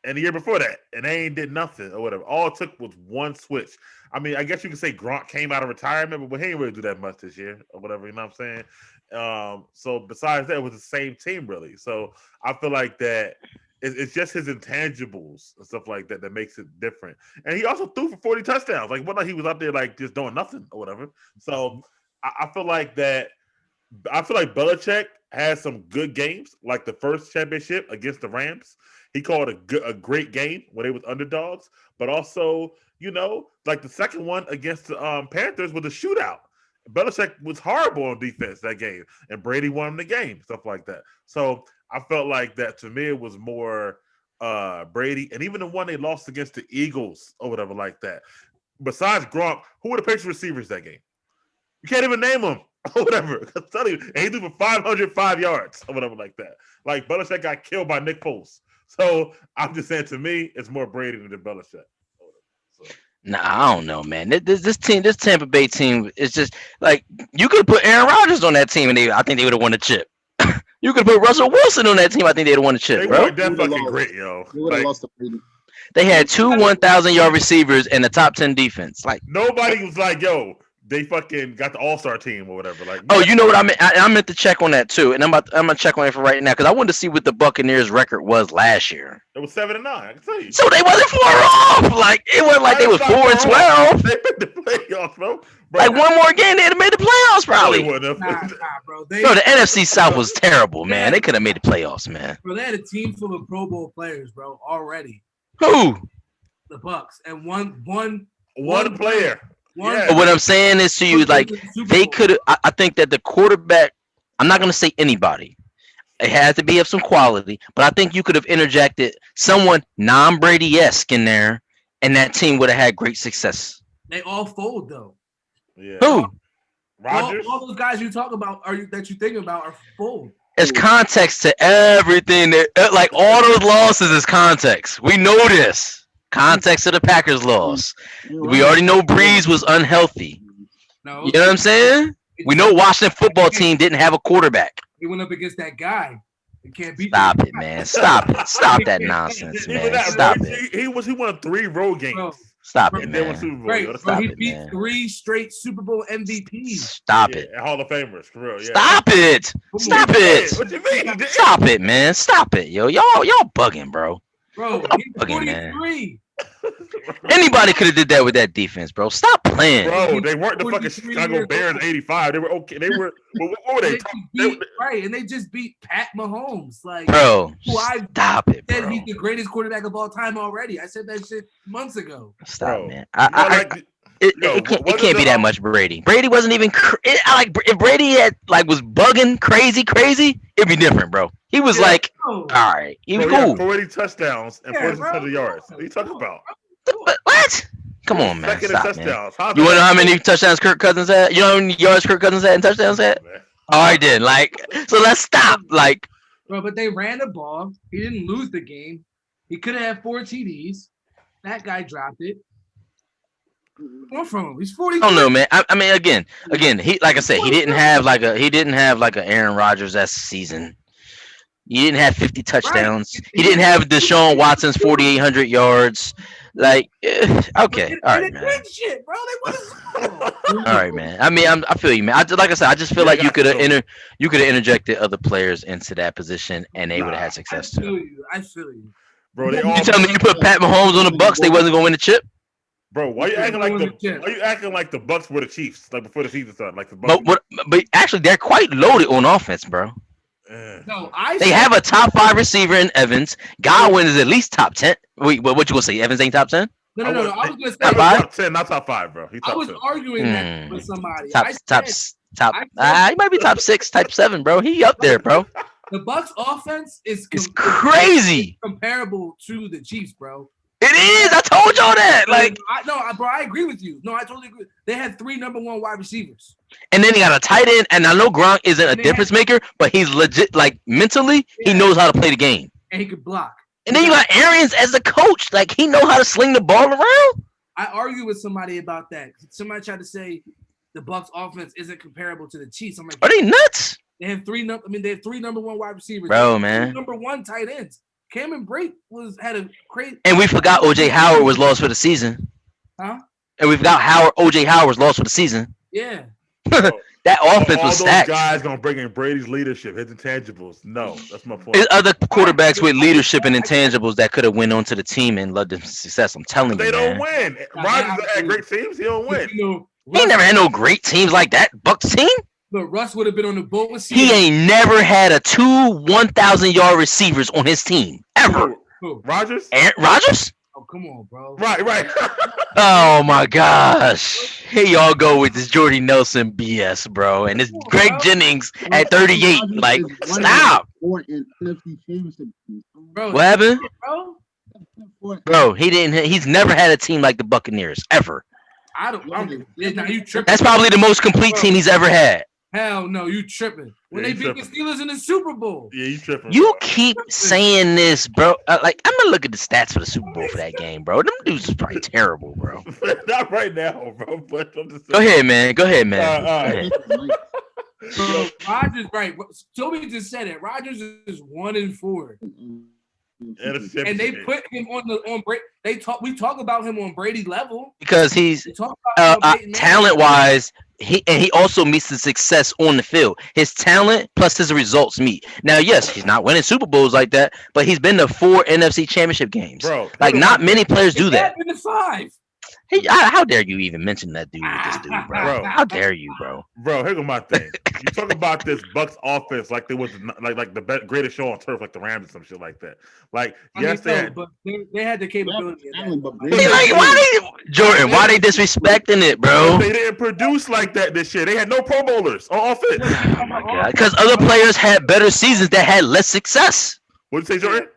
the year before that, and they ain't did nothing or whatever. All it took was one switch. I mean, I guess you could say Gronk came out of retirement, but he ain't really do that much this year or whatever, you know what I'm saying? So besides that, it was the same team, really. So I feel like that it's just his intangibles and stuff like that that makes it different. And he also threw for 40 touchdowns. Like, what, like he was out there like just doing nothing or whatever. So I feel like Belichick has some good games, like the first championship against the Rams. He called a great game when they was underdogs, but also, like the second one against the Panthers was a shootout. Belichick was horrible on defense that game, and Brady won the game, stuff like that. So I felt like that to me it was more Brady, and even the one they lost against the Eagles or whatever like that. Besides Gronk, who were the Patriots receivers that game? You can't even name them or whatever. I'm telling you, and he threw for 505 yards or whatever like that. Like Belichick got killed by Nick Foles. So I'm just saying, to me, it's more Brady than Belichick. So. Nah, I don't know, man. This Tampa Bay team is just like you could put Aaron Rodgers on that team, and I think they would have won the chip. You could put Russell Wilson on that team. I think they'd have won the chip, bro. They were fucking great, yo. They would have lost to Brady. They had 2 1,000-yard receivers and the top 10 defense. Like nobody was like, yo, they fucking got the all-star team or whatever. Like, oh, you know what I meant? I meant to check on that too, and I'm gonna check on it for right now because I wanted to see what the Buccaneers' record was last year. It was 7-9. I can tell you. So they wasn't far off. Like it wasn't like they was 4-12. They made the playoffs, bro. Like one more game, they'd have made the playoffs probably. Nah, bro. No, the NFC South was terrible, man. They could have made the playoffs, man. Bro, they had a team full of Pro Bowl players, bro, already. Who? The Bucs, and one player. Yeah. But what I'm saying is to you, like they could. I think that the quarterback. I'm not gonna say anybody. It had to be of some quality, but I think you could have interjected someone non-Brady-esque in there, and that team would have had great success. They all fold though. Yeah. Who? Rodgers. All those guys you talk about that you think about are full. It's context to everything. Like all those losses is context. We know this. Context of the Packers loss. We already know Breeze was unhealthy. No, You know what I'm saying? We know Washington football team didn't have a quarterback. He went up against that guy. He can't beat. Stop it, man. Stop it. Stop that nonsense, Even man. that, Stop bro, it. He won 3 road games. Bro. Stop it, And they won man. Super Bowl. Right, Yo, bro, Stop he it, beat man. 3 straight Super Bowl MVPs. Stop Yeah, it. and Hall of Famers, for real. Yeah. Stop it. Stop it. What you mean? He did. Stop it, man. Stop it, yo. Y'all bugging, bro. Bro, he's Fucking man. 43. Anybody could have did that with that defense, bro. Stop playing. Bro, they weren't the fucking 43 Chicago years Bears old. 85. They were okay. They were. What were they? Right, and they just beat Pat Mahomes. Like, Bro, who I stop it, said bro. he's the greatest quarterback of all time already. I said that shit months ago. Stop, Bro, man. Yo, It can't be that much Brady. Brady wasn't even. If Brady had was bugging crazy, it'd be different, bro. He was all right. He was cool. 40 touchdowns and 400 yards. What are you talking about? What? Come on, man. Second in Stop, man. touchdowns. You want to know how many touchdowns Kirk Cousins had? You know how many yards Kirk Cousins had and touchdowns had? All right, then. So let's stop. Bro, but they ran the ball. He didn't lose the game. He could have had 4 TDs. That guy dropped it. What's from him? He's 40. I don't know, man. I mean, again, he like I said, he didn't have like a Aaron Rodgers-esque season. He didn't have 50 touchdowns. Right. He didn't have Deshaun Watson's 4,800 yards. Okay, all right, man. Shit, bro. They All right, man. I mean, I feel you, man. Like I said, I just feel like you could have interjected other players into that position, and they would have had success too. I feel you. Bro, You tell me you put Pat Mahomes on the Bucks, they wasn't gonna win the chip. Bro, why you acting like the Bucks were the Chiefs like before the season started? Like the Bucks. But actually, they're quite loaded on offense, bro. No, they have a top 5 receiver in Evans. Godwin is at least top 10. Wait, what you gonna say? Evans ain't top 10? No. I was gonna say top 10, not top 5, bro. I was arguing that with somebody. He might be top 6, type 7, bro. He up there, bro. The Bucks offense is crazy, comparable to the Chiefs, bro. It is. I told y'all that. Bro, I agree with you. No, I totally agree. They had 3 number 1 wide receivers, and then he got a tight end. And I know Gronk isn't a difference maker, but he's legit. Like mentally, he knows how to play the game, and he could block. And then you got Arians as the coach. Like he know how to sling the ball around. I argued with somebody about that. Somebody tried to say the Bucks offense isn't comparable to the Chiefs. I'm like, are they nuts? They have 3 number 1 wide receivers, bro, man. Number 1 tight ends. Cameron Brake had a crazy. And we forgot OJ Howard was lost for the season. Huh? And we forgot OJ Howard was lost for the season. Yeah. That offense was stacked. All those guys gonna bring in Brady's leadership, his intangibles. No, that's my point. There's other quarterbacks with leadership and intangibles that could have went onto the team and led them to success. I'm telling you, they don't man. win. Rodgers had great teams. He don't win. He never had no great teams like that. Bucks team. But Russ would have been on the boat with He ain't never had a 2 1,000-yard receivers on his team ever. Who? Rogers? Rogers? Oh, come on, bro. Right. Oh my gosh. Here y'all go with this Jordy Nelson BS, bro. And this Greg Jennings at 38. Like, stop. Bro, What happened? Bro, he's never had a team like the Buccaneers, ever. Now you tripping. That's probably the most complete team he's ever had. Hell no, you tripping. When they beat the Steelers in the Super Bowl. Yeah, you tripping. You keep saying this, bro. I'm gonna look at the stats for the Super Bowl for that game, bro. Them dudes is probably terrible, bro. Not right now, bro. But I'm just Go ahead, man. Go ahead. So Rodgers, right? Tobi just said it. Rodgers is 1-4. And they put him on Brady. We talk about him on Brady level because he's talent wise. He also meets the success on the field. His talent plus his results meet. Now, yes, he's not winning Super Bowls like that, but he's been to 4 NFC Championship games. Bro, not many players do that. Been to 5. Hey, how dare you even mention that dude with this dude, bro? How dare you, bro? Bro, here's my thing. You talk about this Bucks offense like they was like the greatest show on turf, like the Rams or some shit like that. Like, yes, they had the capability. Why they disrespecting it, bro? They didn't produce like that this year. They had no Pro Bowlers on offense. Oh my god! Because other players had better seasons that had less success. What'd you say, Jordan?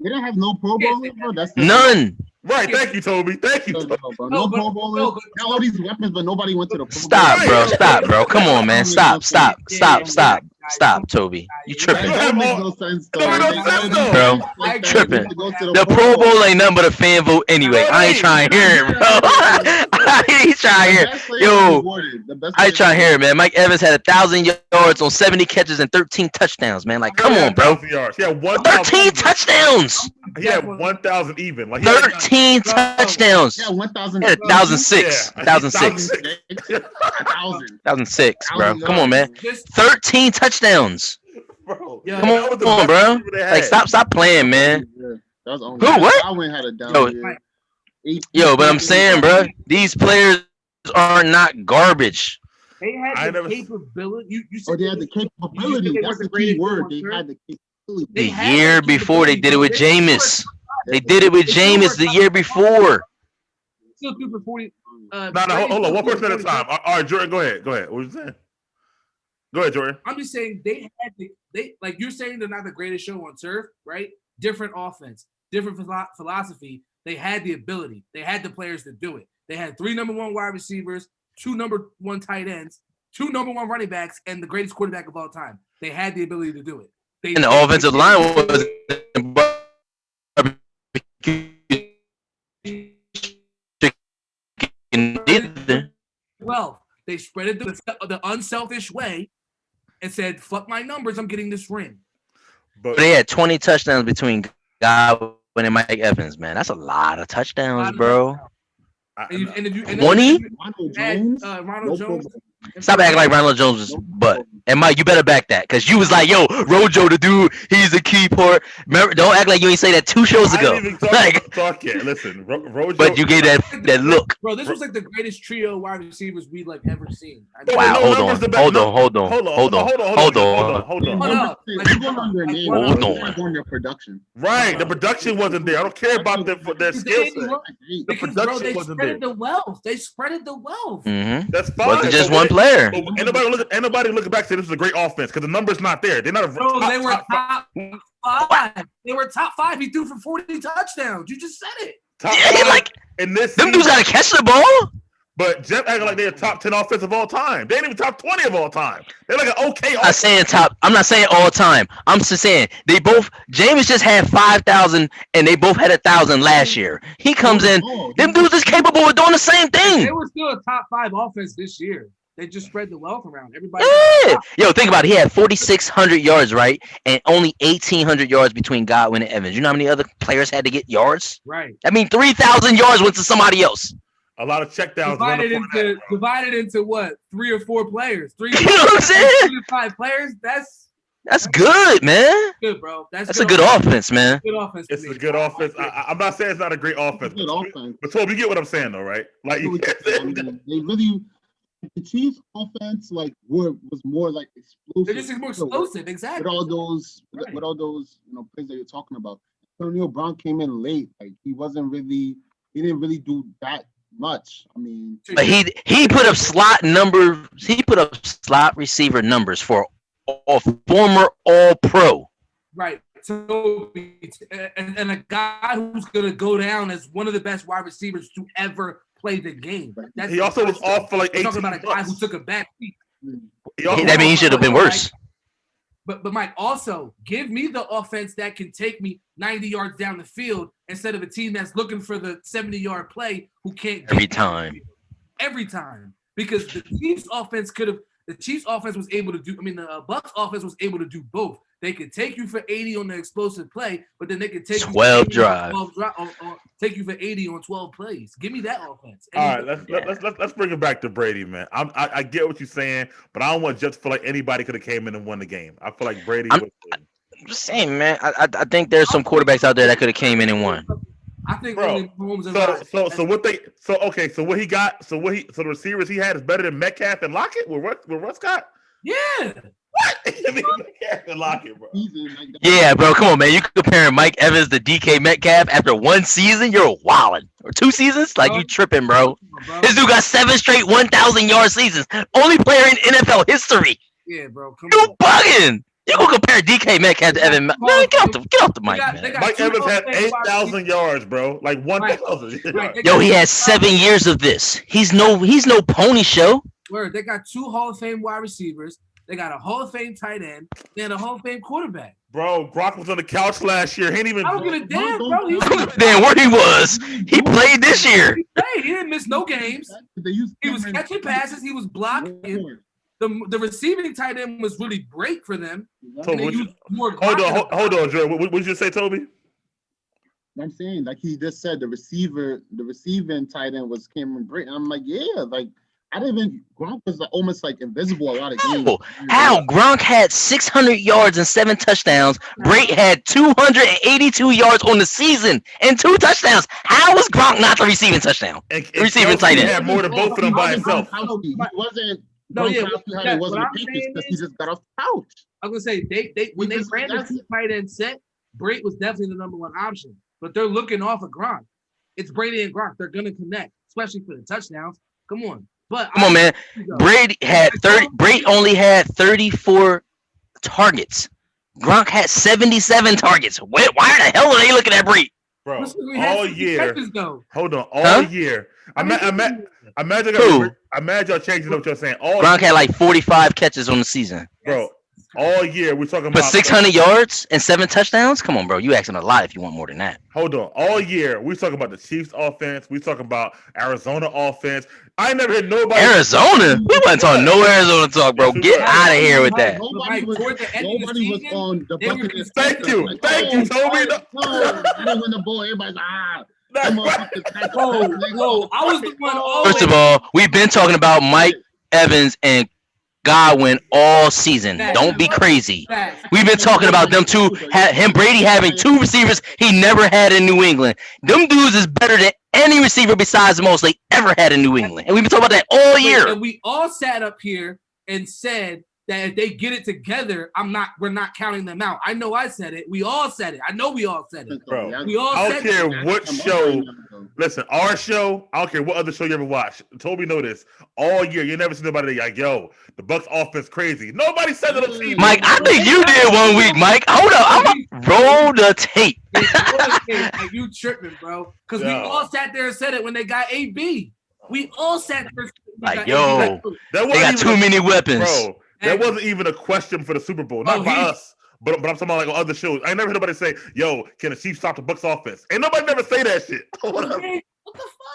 They didn't have no Pro Bowlers, bro. That's none. Right, thank you, Toby. Thank you. Toby. No Pro Bowlers. Got all these weapons, but nobody went to the Pro Bowl. Stop, bro. Come on, man. Stop, Toby. You tripping. That makes no sense, though. Bro, tripping. The Pro Bowl ain't nothing but a fan vote anyway. I ain't trying to hear it, bro. I ain't trying to hear it. Yo, I ain't trying to hear it, man. Mike Evans had 1,000 yards on 70 catches and 13 touchdowns, man. Like, come on, bro. He had 13 touchdowns. He had 1,000 even. Like 13 touchdowns. Yeah, 1,000. 1,006. 1,006. 1,006, bro. Come on, man. 13 touchdowns. Bro, come on, bro. Like, stop playing, man. Who? What? Yo, but I'm saying, bro, these players are not garbage. They had the capability. They had the capability. That's the key word. They had the capability. The year before, they did it with Jameis. They did it with Jameis the year before. Still 2 for 40. No, hold on. One person at a time. All right, Jordan, go ahead. What was you saying? Go ahead, Jordan. I'm just saying they like you're saying they're not the greatest show on turf, right? Different offense, different philosophy. They had the ability. They had the players to do it. They had 3 number 1 wide receivers, 2 number 1 tight ends, 2 number 1 running backs, and the greatest quarterback of all time. They had the ability to do it. And the offensive line was 12. They spread it the unselfish way and said, "Fuck my numbers. I'm getting this ring." But they had 20 touchdowns between Godwin and Mike Evans, man. That's a lot of touchdowns, bro. 20? Ronald Jones. Stop acting like Ronald Jones was butt. And Mike, you better back that, because you was like, yo, Rojo the dude, he's the key part. Remember, don't act like you ain't say that 2 shows ago. I didn't even talk yet. Listen, Rojo. But you gave that look. Bro, this was like the greatest trio of wide receivers we like ever seen. Wow, hold on. Hold on. Your production. Right, the production wasn't there. I don't care about their skill set. The production wasn't there. They spreaded the wealth. Mm-hmm. That's fine. Wasn't just one player. Anybody looking back say this is a great offense because the number's not there. They're not. They were top 5. They were top 5. He threw for 40 touchdowns. You just said it. In this them dudes gotta catch the ball. But Jeff acting like they're top 10 offense of all time. They ain't even top 20 of all time. They're like an okay offense. I'm not saying all time. I'm just saying Jameis just had 5,000 and they both had 1,000 last year. He comes in. Them dudes is capable of doing the same thing. They were still a top 5 offense this year. They just spread the wealth around. Everybody. Yeah. Yo, think about it. He had 4,600 yards, right? And only 1,800 yards between Godwin and Evans. You know how many other players had to get yards? Right. I mean, 3,000 yards went to somebody else. A lot of checkdowns. Divided into what? 3 or 4 players. 3 you know what I'm saying? 3 to 5 players. That's good, man. Good, bro. That's a good offense, man. Good offense. It's a good offense. I'm not saying it's not a great offense. Good offense. But Toby, you get what I'm saying, though, right? Like the Chiefs' offense was more like explosive. They're just more explosive, exactly. With all those plays that you're talking about. Antonio Brown came in late. Like he didn't really do that much. I mean, but he put up slot receiver numbers for a former All-Pro. Right. So and a guy who's gonna go down as one of the best wide receivers to ever play the game. He also was off for like 18 talking about a guy who took a back seat. That means he should have been worse. But Mike, also give me the offense that can take me 90 yards down the field instead of a team that's looking for the 70-yard play who can't every time. Because the Chiefs offense was able to do. I mean, the Bucks offense was able to do both. They could take you for 80 on the explosive play, but then they could take 12 drives. Take you for 80 on 12 plays. Give me that offense. All right, let's bring it back to Brady, man. I get what you're saying, but I don't want just to feel like anybody could have came in and won the game. I feel like Brady. I'm just saying, man. I think there's some quarterbacks out there that could have came in and won. I think the receivers he had is better than Metcalf and Lockett with Russ Scott? Yeah. What? Metcalf and Lockett, bro. Yeah, bro. Come on, man. You comparing Mike Evans to DK Metcalf after 1 season? You're wilding. Or 2 seasons? Like, you tripping, bro. This dude got 7 straight 1,000-yard seasons. Only player in NFL history. Yeah, bro. You bugging. You gonna compare DK Metcalf to Evan? Man, get off the mic, man. Mike Evans had 8,000 yards, bro. Like 1,000. Right. Yo, he had 7 years of this. He's no pony show. Word, they got 2 Hall of Fame wide receivers. They got a Hall of Fame tight end and a Hall of Fame quarterback. Bro, Gronk was on the couch last year. He ain't even. I don't give a damn, bro. Damn, where he was. He played this year. He didn't miss no games. He was catching passes. He was blocking. The receiving tight end was really great for them. So hold on, Joe. What did you say, Toby? I'm saying, like he just said, the receiving tight end was Cameron Brate. I'm like, yeah, like Gronk was almost like invisible a lot of games. How? Gronk had 600 yards and 7 touchdowns. Brate had 282 yards on the season and 2 touchdowns. How was Gronk not the receiving touchdown? Receiving tight end. He had more than both of them by himself. He wasn't. It wasn't the Patriots because he just got off the couch. I was gonna say when they ran the 2 tight end set, Brate was definitely the number 1 option. But they're looking off of Gronk. It's Brady and Gronk. They're gonna connect, especially for the touchdowns. Come on. But come on, man. Brate only had 34 targets. Gronk had 77 targets. Why the hell are they looking at Brate? Bro, all year. Hold on, all year. Imagine y'all changing up what you're saying. Gronk had like 45 catches on the season. Bro, all year we're talking about. But 600 yards and 7 touchdowns? Come on, bro. You asking a lot if you want more than that. Hold on. All year we're talking about the Chiefs offense. We're talking about Arizona offense. I never heard nobody. Arizona? We wasn't talking no Arizona talk, bro. Get out of here with that. Nobody was on the Buccaneers. Thank you, Toby. No. When the ball, everybody's Whoa, I was the one always. First of all, we've been talking about Mike Evans and Godwin all season. Don't be crazy. We've been talking about them two. Brady having 2 receivers he never had in New England. Them dudes is better than any receiver besides most they ever had in New England. And we've been talking about that all year. And we all sat up here and said that if they get it together, we're not counting them out. I know I said it. We all said it. I know we all said it. Bro, we all I don't care what show. Listen, our show, I don't care what other show you ever watch. Toby know this. All year, you never see nobody like, yo, the Bucs offense crazy. Nobody said it on TV. Mike, I think you did one week, Mike. Hold up. I'm going to roll the tape. Like, you tripping, bro. Because we all sat there and said it when they got AB. We all sat there. Like, yo, they got too many weapons. Bro, that wasn't even a question for the Super Bowl. Not by us. But I'm talking about like on other shows. I never heard nobody say, yo, can the Chiefs stop the Bucs offense? Ain't nobody never say that shit. What the fuck?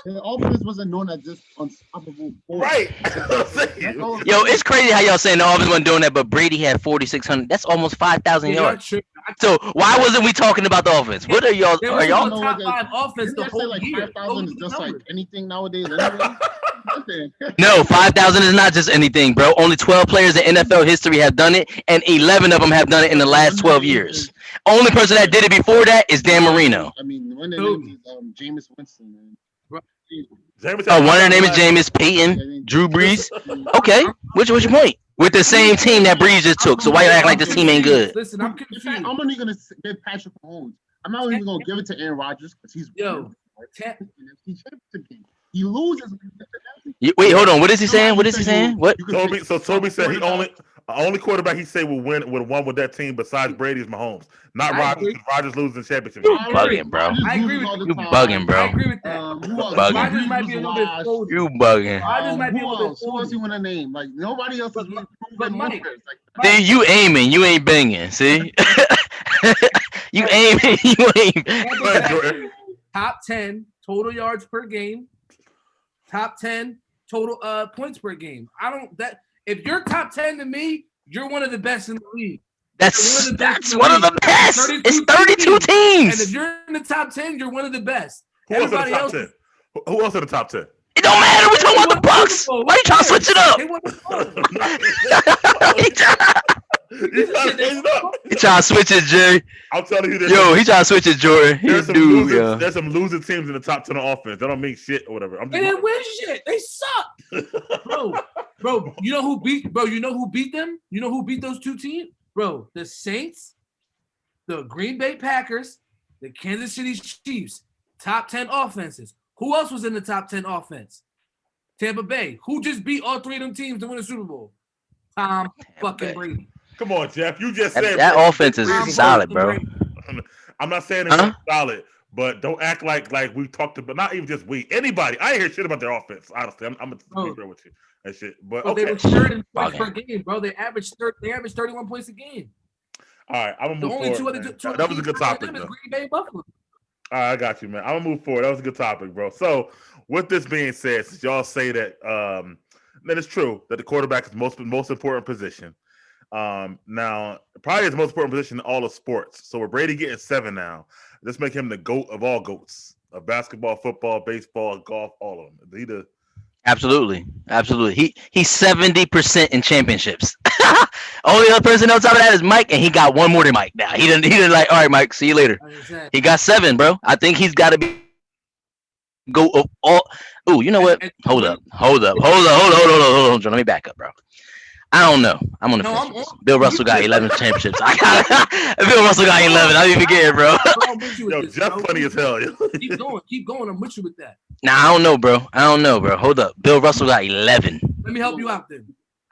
The offense wasn't known as just unstoppable force. Right. Yo, it's crazy how y'all saying the offense wasn't doing that, but Brady had 4,600. That's almost 5,000 yards. So why wasn't we talking about the offense? What are y'all? Are y'all top 5 offense the whole like year? 5,000 is just like anything nowadays. Anyway. No, 5,000 is not just anything, bro. Only 12 players in NFL history have done it, and 11 of them have done it in the last 12 years. Only person that did it before that is Dan Marino. I mean, one of their names is Jameis Winston. Man. One of their name is Jameis, Peyton, Drew Brees. Okay, what's your point? With the same team that Brees just took, so why you act like this team ain't good? Listen, I'm confused. I'm only gonna give Patrick Mahomes. I'm not even gonna give it to Aaron Rodgers because he's he loses. Wait, hold on. What is he saying? What is he saying? What? Toby said he only quarterback he say would won with that team besides Brady is Mahomes, not Rodgers. Rodgers losing the championship. You bugging, bro. I agree with you. Bugging, bro. I agree with that. Bugging. Might be a little bit cold. You bugging. Who else you want to name? Like nobody else is numbers. See, you aiming, you ain't banging. See, you aiming, you ain't. Top 10 total yards per game. Top 10 total points per game. If you're top 10 to me, you're one of the best in the league. That's one of the best. It's 32 teams. And if you're in the top 10, you're one of the best. Who else in the top 10? Who else in the top 10? It don't matter. We're talking about the Bucs. Why are you trying to switch it up? He trying to switch it, Jerry. I'm telling you this. Yo, he trying to switch it, Jordan. There's some losing teams in the top 10 of offense. They don't mean shit or whatever. They didn't win shit. They suck. Bro, you know who beat them? You know who beat those 2 teams? Bro, the Saints, the Green Bay Packers, the Kansas City Chiefs. Top 10 offenses. Who else was in the top 10 offense? Tampa Bay. Who just beat all 3 of them teams to win the Super Bowl? Tom fucking Brady. Come on, Jeff. You just That, said that bro, offense is Brown solid, Bowl, bro. I'm not saying it's solid, but don't act like we talked about. Not even just we. Anybody. I ain't hear shit about their offense. Honestly, I'm gonna be real with you. That shit. But Bro, okay. they were third in points per game, bro. They averaged 31 points a game. All right, I'm gonna move The only forward. two other That was a good teams topic, them is though. Green Bay and Buffalo. All right, I got you, man. I'm gonna move forward. That was a good topic, bro. So, with this being said, since y'all say that that it's true that the quarterback is the most important position. Now probably the most important position in all of sports. So with Brady getting 7 now, this make him the GOAT of all GOATs of basketball, football, baseball, golf, all of them. He the Absolutely. He's 70% in championships. Only other person on top of that is Mike, and he got one more than Mike. Now he didn't like. All right, Mike. See you later. He got 7, bro. I think he's got to be GOAT of all. Oh, you know what? Hold up. Let me back up, bro. I don't know. I'm on the fence. Bill Russell got 11 championships. Bill Russell got 11. I didn't forget it, bro. Yo, Jeff funny as hell. Keep going. I'm with you with that. Nah, I don't know, bro. Hold up. Bill Russell got 11. Let me help you out then.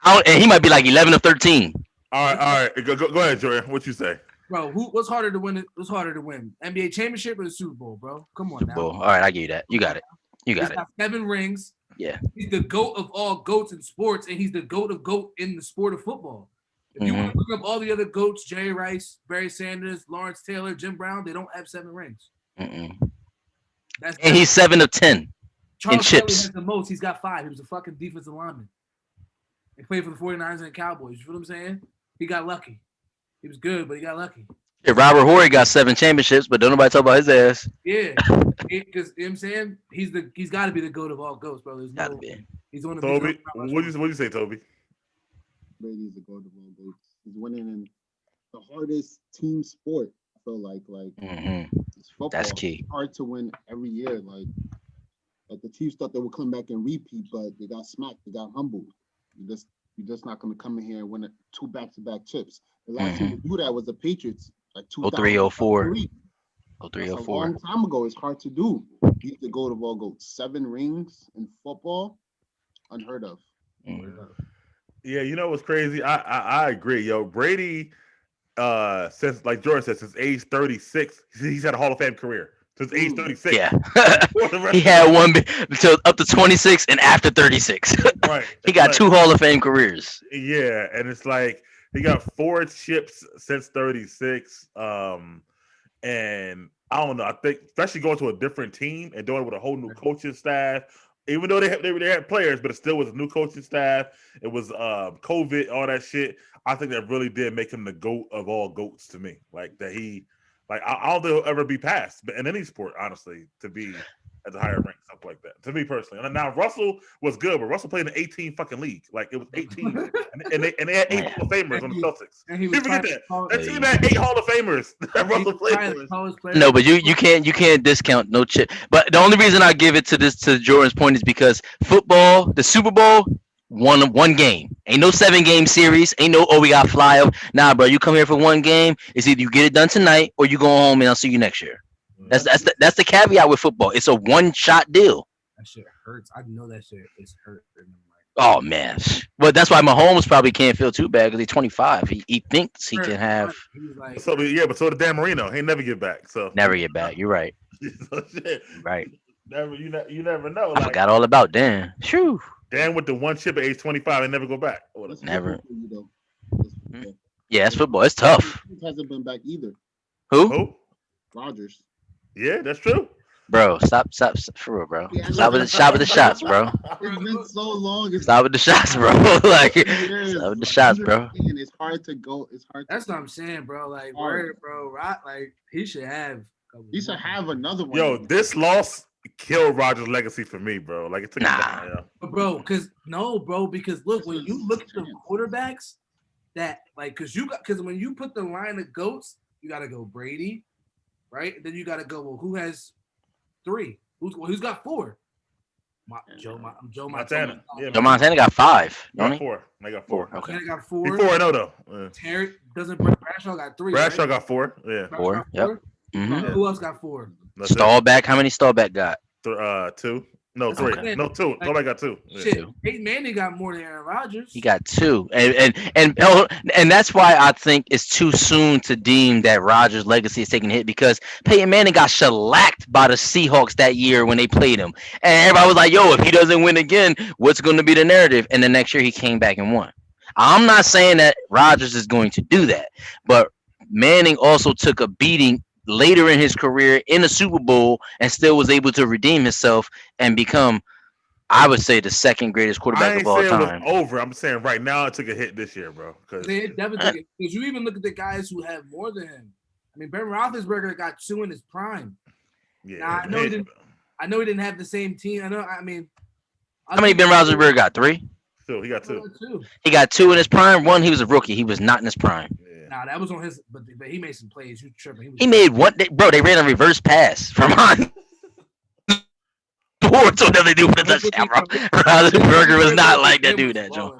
And he might be like 11 or 13. All right. Go ahead, Jordan. What you say? Bro, what's harder to win? What's harder to win? NBA championship or the Super Bowl, bro? Come on now. All right, I give you that. You got it. He's got 7 rings. Yeah. He's the GOAT of all GOATs in sports, and he's the GOAT of GOAT in the sport of football. If you want to look up all the other GOATs, Jerry Rice, Barry Sanders, Lawrence Taylor, Jim Brown, they don't have 7 rings. And he's 7 of 10 Charles in chips. Kelly has the most. He's got 5. He was a fucking defensive lineman. He played for the 49ers and the Cowboys. You feel what I'm saying? He got lucky. He was good, but he got lucky. Yeah, Robert Horry got 7 championships, but don't nobody talk about his ass. Yeah, because you know what I'm saying, he's got to be the GOAT of all GOATs, bro. Gotta be. He's on the Tobi. What do you say, Tobi? Brady's the GOAT of all GOATs. He's winning in the hardest team sport. I feel like it's football. That's key. It's hard to win every year. Like the Chiefs thought they would come back and repeat, but they got smacked. They got humbled. You're just not going to come in here and win 2 back-to-back chips. The last time to do that was the Patriots, like 03, 04. 03, 04. A long time ago. It's hard to do. He's the GOAT of all GOATs. 7 rings in football, unheard of. Yeah, you know what's crazy? I agree, yo. Brady, since like Jordan said, since age 36, he's had a Hall of Fame career. Since age 36. Yeah. He had one until up to 26 and after 36. Right. He got 2 Hall of Fame careers. Yeah, and it's like he got 4 chips since 36. And I don't know. I think especially going to a different team and doing it with a whole new coaching staff. Even though they had players, but it still was a new coaching staff. It was COVID, all that shit. I think that really did make him the GOAT of all GOATs to me. Like that he, like I don't think he'll ever be passed, but in any sport, honestly, to be at a higher rank, something like that. To me personally. And now Russell was good, but Russell played in the 18 fucking league. Like it was 18, and they had 8 Hall of Famers on the Celtics. You forget that. That team had 8 Hall of Famers that Russell played for. No, but you can't discount no chip. But the only reason I give it to Jordan's point is because football, the Super Bowl, one game. Ain't no 7-game series. Ain't no we got fly up. Nah, bro, you come here for 1 game. It's either you get it done tonight or you go home and I'll see you next year. That's the caveat with football. It's a one-shot deal. That shit hurts. I know that shit is hurt. Oh man, but that's why Mahomes probably can't feel too bad because he's 25. He thinks he can have. Like, so did Dan Marino. He never get back. So never get back. You're right. So, shit. Right. You never know. I forgot all about Dan. Shoo. Dan with the 1 chip at age 25 and never go back. Never. Yeah, it's football. It's tough. He hasn't been back either. Who? Rodgers. Yeah, that's true. Bro, stop for real, bro. Stop with the shots, bro. It's been so long. Stop with the shots, bro. Like, stop with the shots, bro. It's hard to go. It's hard. That's what I'm saying, bro. Like, word, bro. Right? Like, he should have. He should have another one. Yo, this loss killed Rodgers' legacy for me, bro. Like, it took him down, yeah. Bro, because look, when you look at the quarterbacks, that like, because when you put the line of GOATs, you gotta go Brady, right? And then you gotta go. Well, who has 3? Who's got 4? Joe Montana. Yeah, Joe Montana got 5. Got 4. They got 4. Okay. Montana got 4. He's 4-0 though. Terry Bradshaw got 3. Bradshaw right? got 4. Yeah. 4. Yep. Who else got 4? Stahlback. How many Stahlback got? 2. No, That's what 3. I'm saying. No, 2. Like, Nobody got 2. Yeah. Shit, Peyton Manning got more than Aaron Rodgers. He got 2, and that's why I think it's too soon to deem that Rodgers' legacy is taking a hit because Peyton Manning got shellacked by the Seahawks that year when they played him, and everybody was like, "Yo, if he doesn't win again, what's going to be the narrative?" And the next year he came back and won. I'm not saying that Rodgers is going to do that, but Manning also took a beating later in his career in the Super Bowl and still was able to redeem himself and become, I would say, the second greatest I quarterback ain't of all saying it time. was over. I'm saying right now it took a hit this year, bro. Because They definitely because you even look at the guys who have more than him. I mean, Ben Roethlisberger got 2 in his prime. yeah, Now, I know he didn't have the same team. I mean, How many Ben Roethlisberger got? 3? still he got 2. 2. He got 2 in his prime. 1, he was a rookie. He was not in his prime. Yeah. Nah, that was on his, but he made some plays. You tripping? He made one. Bro, they ran a reverse pass from on. What's what they do for the touchdown, bro? Roethlisberger was not like that dude, that Joe.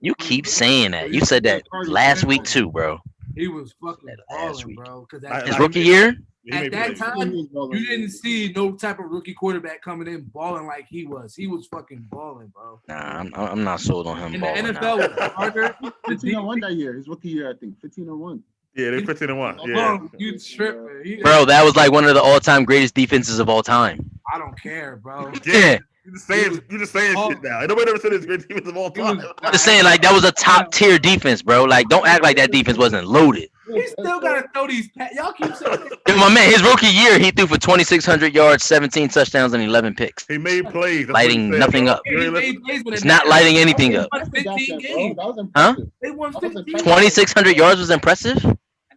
You keep saying that. You said that last week too, bro. He was fucking last balling, week. bro. Because His rookie year. He at made that plays. time, you didn't see no type of rookie quarterback coming in balling like he was. He was fucking balling, bro. Nah, I'm not sold on him. In the balling NFL now. was harder. 15-1 that year. His rookie year, I think. 15-1. Yeah, they 15-1. Yeah. You tripping? Bro, that was like one of the all-time greatest defenses of all time. I don't care, bro. Yeah. You just saying shit now. Ain't nobody ever said it's great defense of all time. I'm just saying, like, that was a top-tier defense, bro. Like, don't act like that defense wasn't loaded. He still gotta throw these. Y'all keep saying. My man, his rookie year, he threw for 2,600 yards, 17 touchdowns, and 11 picks. He made plays. That's Lighting what he said, nothing bro. up. You ain't listen. It's not lighting anything up. They won 15 games. That was Huh? impressive. They won 15. 2,600 yards was impressive?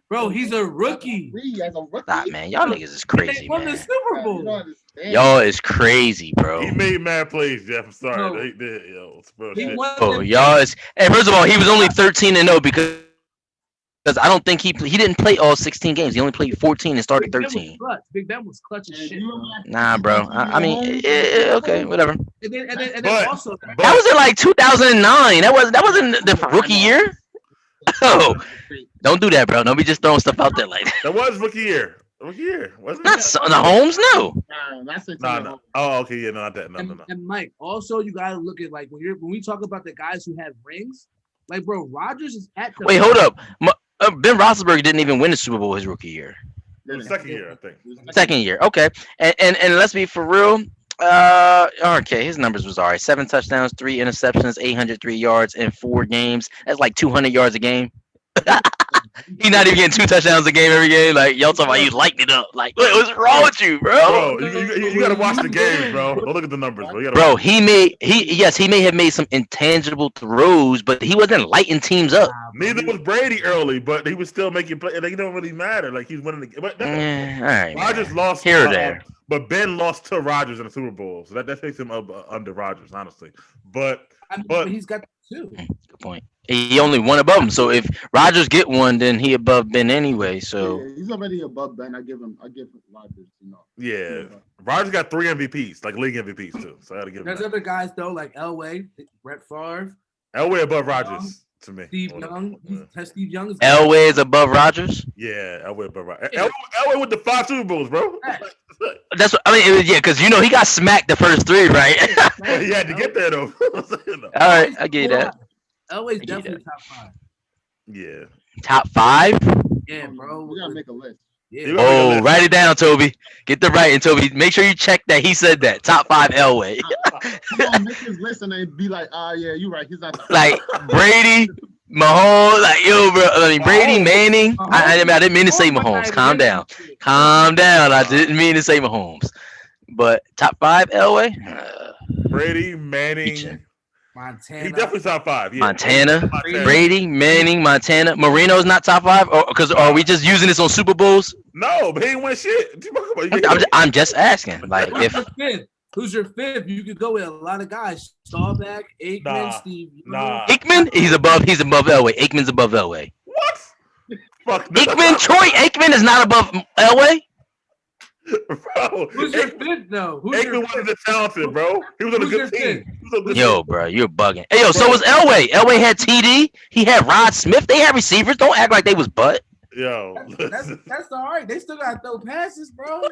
Bro, he's a rookie. As a rookie. Nah, man, y'all niggas is crazy, They won the man. Super You don't Bowl. understand. Y'all is crazy, bro. He made mad plays, Jeff. I'm sorry. No. They did, yo. It's bro, He shit. won Oh, them- y'all is. Hey, first of all, he was only 13-0 because I don't think he didn't play all 16 games. He only played 14 and started Big Ben was 13. clutch. Big Ben was clutch as And shit. you Bro. know, Nah, bro. I mean, yeah, okay, whatever. And then But- also but- That was in like 2009. That wasn't the rookie year. Oh, don't do that, bro. Don't be just throwing stuff out there like that. That was rookie year. Rookie year, wasn't Not it? the Holmes, no. that's it. No. Oh, okay, yeah, no, not that. No. and Mike, also you gotta look at like when we talk about the guys who have rings, like bro, Rodgers is at the Wait, hold up. Ben Roethlisberger didn't even win the Super Bowl his rookie year. The second year, I think. Second year, okay. And let's be for real. Okay, his numbers was all right. 7 touchdowns, 3 interceptions, 803 yards in 4 games. That's like 200 yards a game. He's not even getting 2 touchdowns a game every game. Like y'all talking about, you lighting it up. Like, what's wrong with you, bro? Bro, you gotta watch the games, bro. Don't look at the numbers, bro. You gotta Bro, watch- he may have made some intangible throws, but he wasn't lighting teams up. Neither was Brady early, but he was still making plays. Like, it don't really matter. Like, he's winning the game. But All right, Rodgers man. lost Here or there. But Ben lost to Rodgers in the Super Bowl, so that makes him up under Rodgers, honestly. But but he's got 2. Good point. He only won above him, so if Rodgers get one, then he above Ben anyway. So Yeah, he's already above Ben. I give him Rodgers. yeah, Rodgers got 3 MVPs, like league MVPs too. So I gotta give him There's that. other guys though, like Elway, Brett Favre, Elway above Rodgers to me. Steve Hold Young. on. Steve Young is Elway is above Rodgers. Yeah, Elway above Rodgers. Yeah. Elway with the 5 Super Bowls, bro. That's what I mean. Yeah, because he got smacked the first 3, right? Well, he had to get there though. All right, I get that. Elway's get definitely top 5. Yeah. Top 5. Yeah, bro. We gotta make a list. Yeah. Oh, write it down, Toby. Get the writing, Toby. Make sure you check that he said that. Top 5 Elway. He's gonna make his list and then be like, yeah, you're right. He's not. Like Brady, Mahomes, like yo, bro. I mean, Brady, Manning. I didn't mean to say Mahomes. Calm down. Calm down. I didn't mean to say Mahomes. But top 5 Elway. Brady, Manning. Montana. He definitely top 5. Yeah. Montana, Brady, Manning, Montana. Marino's not top 5, or because are we just using this on Super Bowls? No, but he ain't win shit. What you talking about? I'm just asking. Like if Who's your 5th? You could go with a lot of guys. Staubach, Aikman, Nah, Steve. nah. Aikman, he's above Elway. Aikman's above Elway. What? Fuck no. Aikman, Troy Aikman is not above Elway. Bro, Who's your 5th though? Who's your Aikman wasn't the talented, bro. He was on a Who's your good team. fifth? He was on a good Yo, team. bro, you're bugging. Hey, yo, so was Elway. Elway had TD. He had Rod Smith. They had receivers. Don't act like they was butt. Yo, That's all right. They still gotta throw passes, bro.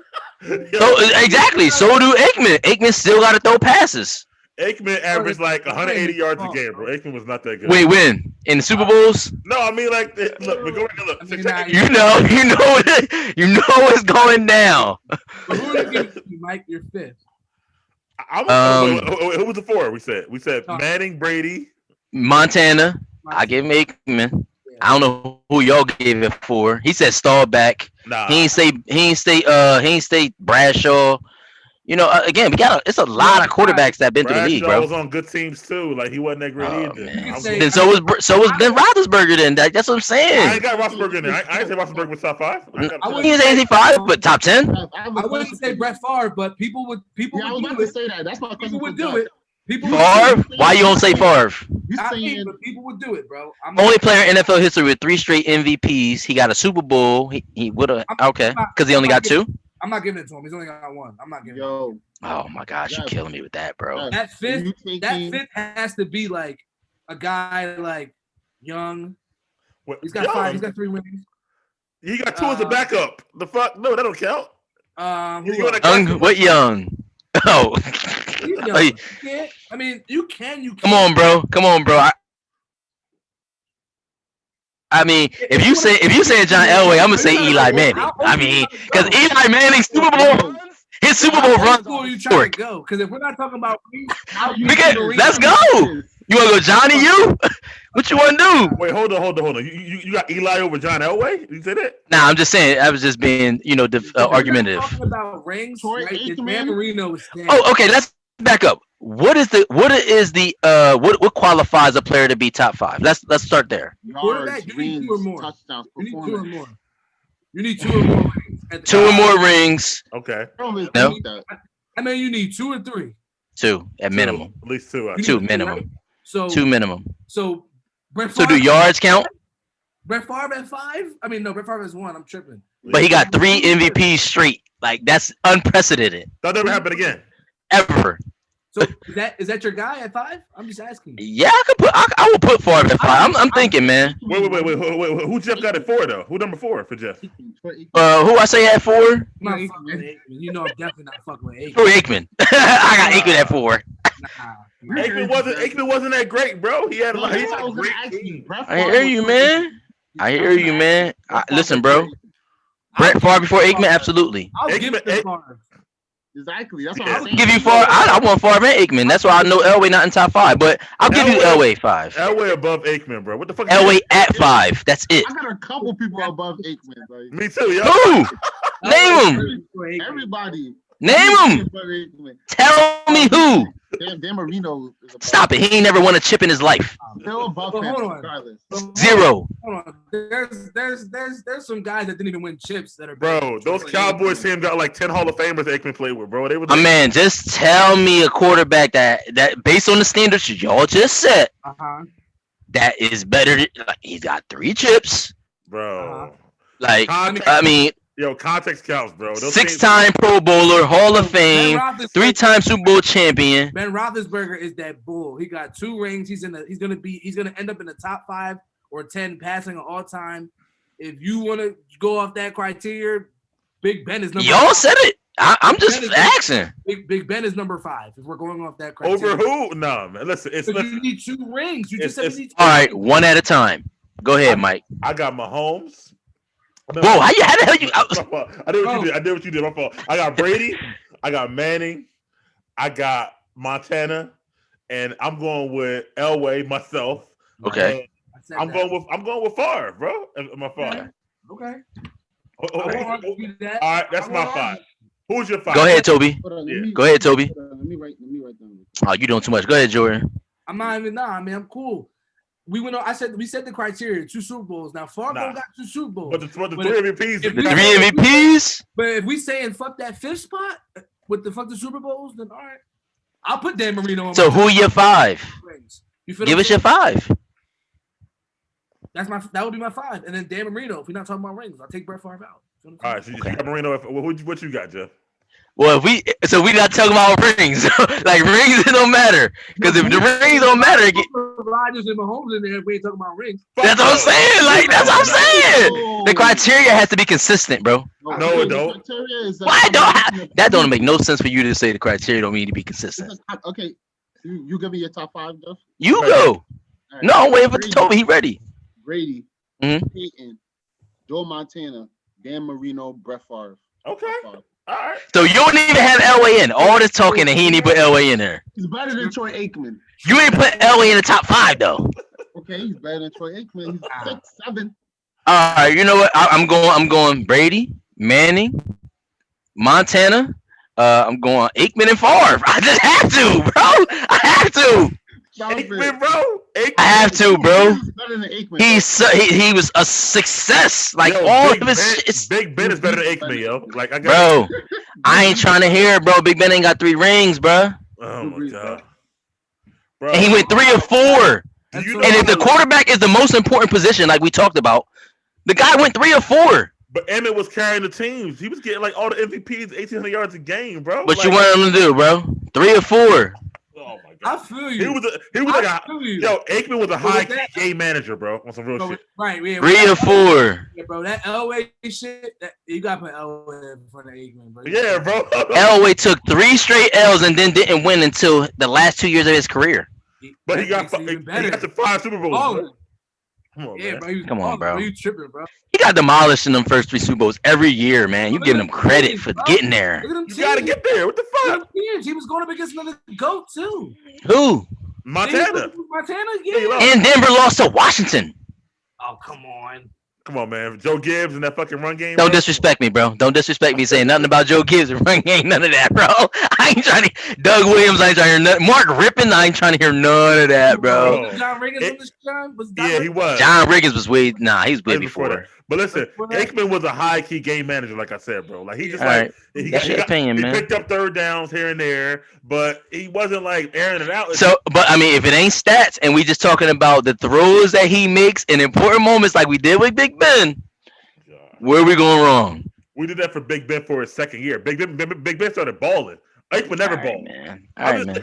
So exactly. So do Aikman. Aikman still got to throw passes. Aikman averaged like 180 yards a game, bro. Aikman was not that good. Wait, when in the Super Bowls? No, I mean like look, we're going to look. You know what's going down. Who would you give Mike your fifth? Who was the four? We said Manning, Brady, Montana. I gave him Aikman. I don't know who y'all gave it for. He said Staubach. Nah. He ain't say Bradshaw. You know, again, it's a lot of quarterbacks that been through the league, bro. Was on good teams too. Like he wasn't that great either. Then so was Ben Roethlisberger. Then that's what I'm saying. I ain't got Roethlisberger in there. I ain't say Roethlisberger was top 5. I wouldn't say 5, but top 10. I wouldn't say Brett Favre, but people would. I was about to say that. That's my question. People would do it. Favre? Why you don't say Favre? But people would do it, bro. Only player in NFL history with 3 straight MVPs. He got a Super Bowl. He would have because he only got 2. I'm not giving it to him. He's only got 1. I'm not giving it. Yo. Oh my gosh, you're killing me with that, bro. That fifth has to be like a guy like Young. He's got 5. He's got 3 wins. He got 2 as a backup. The fuck? No, that don't count. What Young? Oh. I mean, you can. Come on, bro. I mean, if you say John Elway, I'm gonna say Eli Manning. I mean, because Eli Manning's Super Bowl runs, his Super Bowl runs. Who are you trying to go? Because if we're not talking about let's go. You want to go Johnny? What you want to do? Wait, hold on. You got Eli over John Elway? You said that? Nah, I'm just saying. I was just being, argumentative. Talking about rings, right? Dan Marino is standing. Oh, okay. Let's back up. What qualifies a player to be top 5? Let's start there. Quarterback, you need 2 or more. Touchdowns, you need 2 or more rings. 2 or more rings. Okay. No. I mean, you need 2 or 3. 2 at minimum. At least 2. 2 minimum. So 2 minimum. So Brett Favre, so do yards count? Brett Favre at 5? I mean, no, Brett Favre is 1. I'm tripping. But he got 3 MVPs straight. Like that's unprecedented. That'll never happen again. Ever. So is that your guy at 5? I'm just asking. Yeah, I will put Favre at 5. I'm thinking, man. Wait. Who Jeff got at 4 though? Who number 4 for Jeff? Who I say at 4? I'm definitely not fucking with Aikman. Who Aikman? I got Aikman at 4. Aikman wasn't that great, bro. He had a lot. He's a great team. I hear you, man. Listen, bro. Brett Favre before Aikman, absolutely. I'll give it to Favre. Exactly. That's what I'm saying. Give you Favre. I want Favre and Aikman. That's why I know Elway not in top 5. But I'll give you Elway 5. Elway above Aikman, bro. What the fuck? Elway at 5. That's it. I got a couple people above Aikman. Like. Me too, yo. Who? Name them. Everybody. Name them. Tell me who. Dan Marino. Stop it. He ain't never won a chip in his life. Still above him, regardless. 0. Hold on. There's some guys that didn't even win chips that are bro. Those Cowboys team got like 10 Hall of Famers Aikman played with, bro. They were man, just tell me a quarterback that based on the standards y'all just set, that is better. Like, he's got 3 chips, bro. Like I mean. Yo, context counts, bro. 6-time Pro Bowler, Hall of Fame, 3-time Super Bowl champion. Ben Roethlisberger is that bull. He got 2 rings. He's gonna end up in the top 5 or 10 passing of all time. If you want to go off that criteria, Big Ben is number. Y'all said it. I'm just asking. Big Ben is number 5. If we're going off that criteria. Over who? No, man. Listen, you need 2 rings. You just said you need 2. All right, one at a time. Go ahead, Mike. I got Mahomes. No. Whoa, how the hell you? I did what you did. My fault. I got Brady. I got Manning. I got Montana, and I'm going with Elway myself. Okay. I'm going with Favre, bro. My 5. Okay. All right, that's my 5. Who's your 5? Go ahead, Toby. Go ahead, Toby. Let me write down. Oh, you doing too much. Go ahead, Jordan. I'm not even man. I'm cool. We went on. We said the criteria: 2 Super Bowls. Now Favre got 2 Super Bowls. But the 3 MVPs. The 3 MVPs. But if we saying fuck that 5th spot with the fuck the Super Bowls, then all right, I'll put Dan Marino on. So who your 5? Give us your 5. That would be my 5, and then Dan Marino. If we're not talking about rings, I'll take Brett Favre out. All right, so you got Marino. What you got, Jeff? Well, we not talking about rings. Like rings, it don't matter. Because if the rings don't matter, Rodgers and Mahomes in there. We ain't talking about rings. That's what I'm saying. Like that's what I'm saying. The criteria has to be consistent, bro. No, it don't. Why that don't make no sense for you to say the criteria don't mean to be consistent. Okay, you give me your top 5, Jeff. You go. Right. No, I'm waiting for Tobi. He ready. Brady, Peyton, Joe Montana, Dan Marino, Brett Favre. Okay. All right. So you don't even have Elway in. All this talking and he ain't even put Elway in there. He's better than Troy Aikman. You ain't put Elway in the top 5 though. Okay, he's better than Troy Aikman. He's 6, 7. All right, you know what? I'm going Brady, Manning, Montana. I'm going Aikman and Favre. I just have to, bro. I have to. Aikman, bro. Aikman. I have to, bro. He's better than Aikman. He was a success. Like Big Ben, Big Ben is better than Aikman, yo. Like I ain't trying to hear it, bro. Big Ben ain't got 3 rings, bro. Oh my god. Bro. And he went 3 or 4. And if the quarterback is the most important position, like we talked about, the guy went 3 or 4. But Emmett was carrying the teams. He was getting like all the MVPs, 1,800 yards a game, bro. What you want him to do, bro? 3 or 4. Oh my god! I feel you. He was like Aikman was a high game manager, bro. On some real shit. Right, yeah. 3 or 4. Yeah, bro, that Elway shit, you gotta put Elway in front of Aikman, bro. Yeah, bro. Elway took 3 straight L's and then didn't win until the last 2 years of his career. But he got the 5 Super Bowls. Bro. Come on, man. Bro. Come on, bro. You tripping, bro? He got demolished in them first 3 Super Bowls every year, man. You giving him credit for getting there. You gotta get there. What the fuck? He was going up against another GOAT too. Who? Montana. Yeah. And Denver lost to Washington. Oh, come on. Come on, man. Joe Gibbs in that fucking run game. Don't disrespect me, bro. Don't disrespect me saying nothing about Joe Gibbs and run game. None of that, bro. I ain't trying to. Doug Williams, I ain't trying to hear nothing. Mark Rippon, I ain't trying to hear none of that, bro. John Riggins on this time? Yeah, he was. John Riggins was way. Nah, he's way before that. But listen, Aikman was a high key game manager, like I said, bro. Like he just he picked up third downs here and there, but he wasn't like airing it out. So, but I mean, if it ain't stats, and we just talking about the throws that he makes in important moments, like we did with Big Ben, where are we going wrong? We did that for Big Ben for his second year. Big Ben started balling. Aikman never balled. Man. All right, man.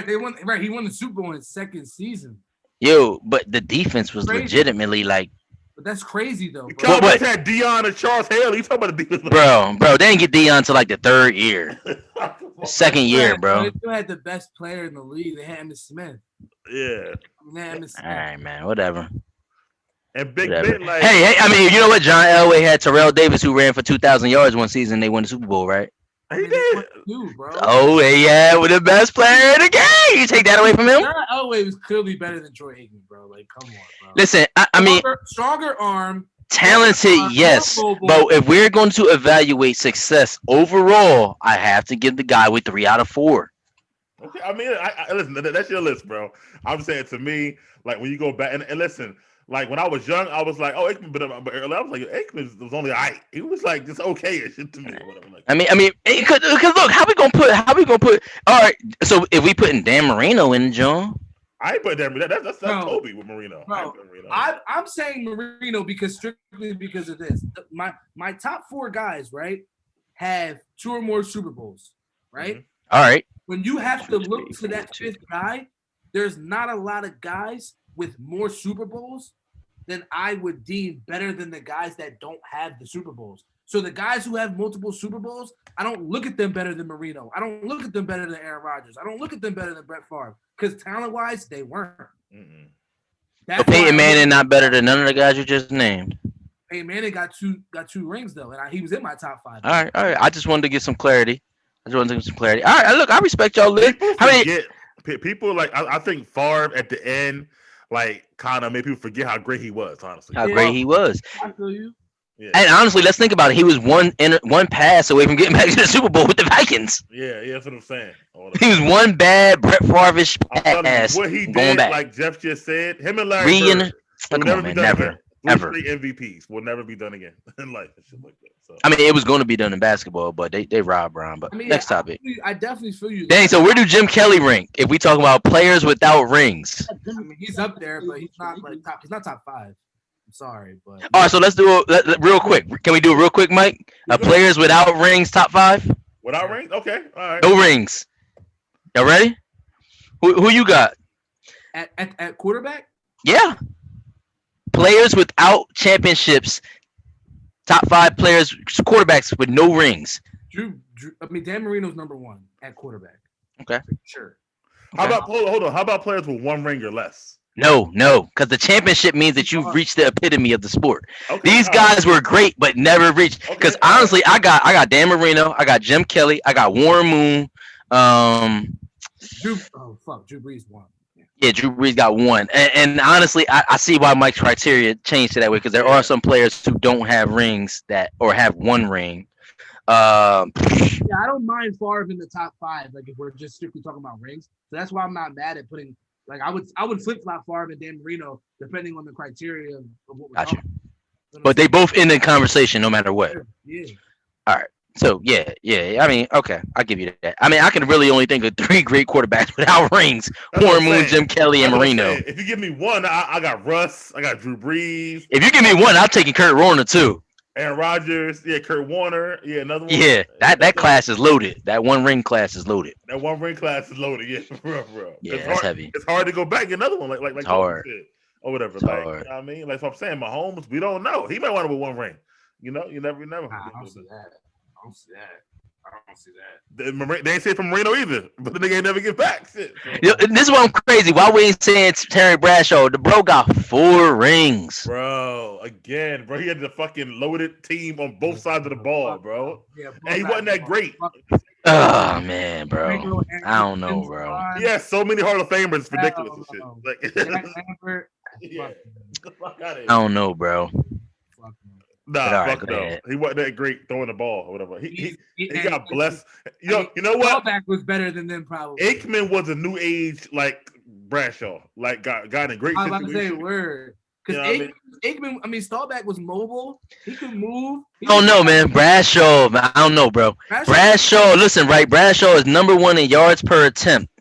They won. Right, he won the Super Bowl in his second season. Yo, but the defense was legitimately like. But that's crazy though. The Cowboys had Dion and Charles Haley. You talking about the defense? Bro, they didn't get Dion until like the 3rd year, second year, bro. They still had the best player in the league. They had Emmitt Smith. Yeah. All right, man. Whatever. And Big Ben, like, hey, I mean, you know what? John Elway had Terrell Davis, who ran for 2,000 yards one season. They won the Super Bowl, right? He did. Bro. Oh, yeah, with the best player in the game. You take that away from him? John Elway was clearly better than Troy Aikman, bro. Like, come on, bro. Listen, I mean, stronger arm. Talented, yes. But if we're going to evaluate success overall, I have to give the guy with 3 out of 4. Okay, I mean, I listen. That's your list, bro. I'm saying to me, like when you go back and listen. Like when I was young, I was like, "Oh, Aikman," but early I was like, "Aikman was only He was like just okay-ish to me." Or whatever. Like, I mean, because look, how we gonna put? All right, so if we putting Dan Marino in, John, I ain't put Dan. That's Tobi with Marino. Bro, I'm saying Marino strictly because of this. My top 4 guys, right, have 2 or more Super Bowls, right? Mm-hmm. All right. When you have to look to that 5th guy, there's not a lot of guys with more Super Bowls than I would deem better than the guys that don't have the Super Bowls. So the guys who have multiple Super Bowls, I don't look at them better than Marino. I don't look at them better than Aaron Rodgers. I don't look at them better than Brett Favre because talent-wise, they weren't. But Peyton Manning not better than none of the guys you just named. Peyton Manning got two rings though, and he was in my top 5. All right. I just wanted to get some clarity. All right, look, I respect y'all. People like I think Favre at the end. Like, kind of made people forget how great he was, honestly. How great he was. I feel you. Yeah. And honestly, let's think about it. He was one pass away from getting back to the Super Bowl with the Vikings. Yeah, that's what I'm saying. He was one bad Brett Favre-ish pass. What he did, back. Like Jeff just said, him and Larry Bird will never be done again. Ever. MVPs will never be done again in life. Shit like that. So. I mean, it was going to be done in basketball, but they robbed Brown. But next topic. I definitely feel you. Dang, so where do Jim Kelly rank if we talk about players without rings? I mean, he's up there, but he's not like top. He's not top 5. I'm sorry, but all right. So let's do it real quick. Can we do it real quick, Mike? Players without rings, top 5. Without rings, okay, all right. No rings. Y'all ready? Who you got? At quarterback? Yeah. Players without championships Top 5 players, quarterbacks with no rings. Dan Marino's number 1 at quarterback. Okay. For sure. How about hold on? How about players with 1 ring or less? No, because the championship means that you've reached the epitome of the sport. Okay, These guys were great, but never reached. Because honestly, I got Dan Marino, I got Jim Kelly, I got Warren Moon. Drew Brees won. Yeah, Drew Brees got 1. And honestly, I see why Mike's criteria changed to that way, because there are some players who don't have rings or have 1 ring. I don't mind Favre in the top 5. Like if we're just strictly talking about rings, so that's why I'm not mad at putting. Like I would flip flop Favre and Dan Marino depending on the criteria of what we're talking about. But they both end in conversation no matter what. Yeah. All right. So yeah. I mean, okay, I'll give you that. I mean, I can really only think of 3 great quarterbacks without rings: Warren Moon, Jim Kelly, and Marino. If you give me 1, I got Russ, I got Drew Brees. If you give me 1, I'm taking Kurt Warner too. Aaron Rodgers, Kurt Warner, another one. Yeah, that class is loaded. That 1 ring class is loaded. That 1 ring class is loaded, bro. Yeah, that's heavy. It's hard to go back another one, like it's hard. Or whatever. It's like, hard. You know what I mean? Like, if I'm saying Mahomes, we don't know. He might want to with 1 ring. You know, you never know. I don't see that. They ain't say it from Marino either, but the nigga ain't never get back. Shit. This is what I'm crazy. Why we ain't saying Terry Bradshaw? The bro got 4 rings. Bro, again, he had the fucking loaded team on both sides of the ball, bro. Yeah, and he wasn't that great. Oh man, bro. I don't know, bro. He has so many Hall of Famers. It's ridiculous and shit. Like, yeah. I don't know, bro. Nah, fuck no. He wasn't that great throwing the ball or whatever. He got blessed. You know what? Staubach was better than them probably. Aikman was a new age like Bradshaw, like got in great. I was about to say word because Aikman. I mean, Staubach was mobile. He could move. I don't know, man. Bradshaw, I don't know, bro. Bradshaw, listen, right? Bradshaw is number 1 in yards per attempt.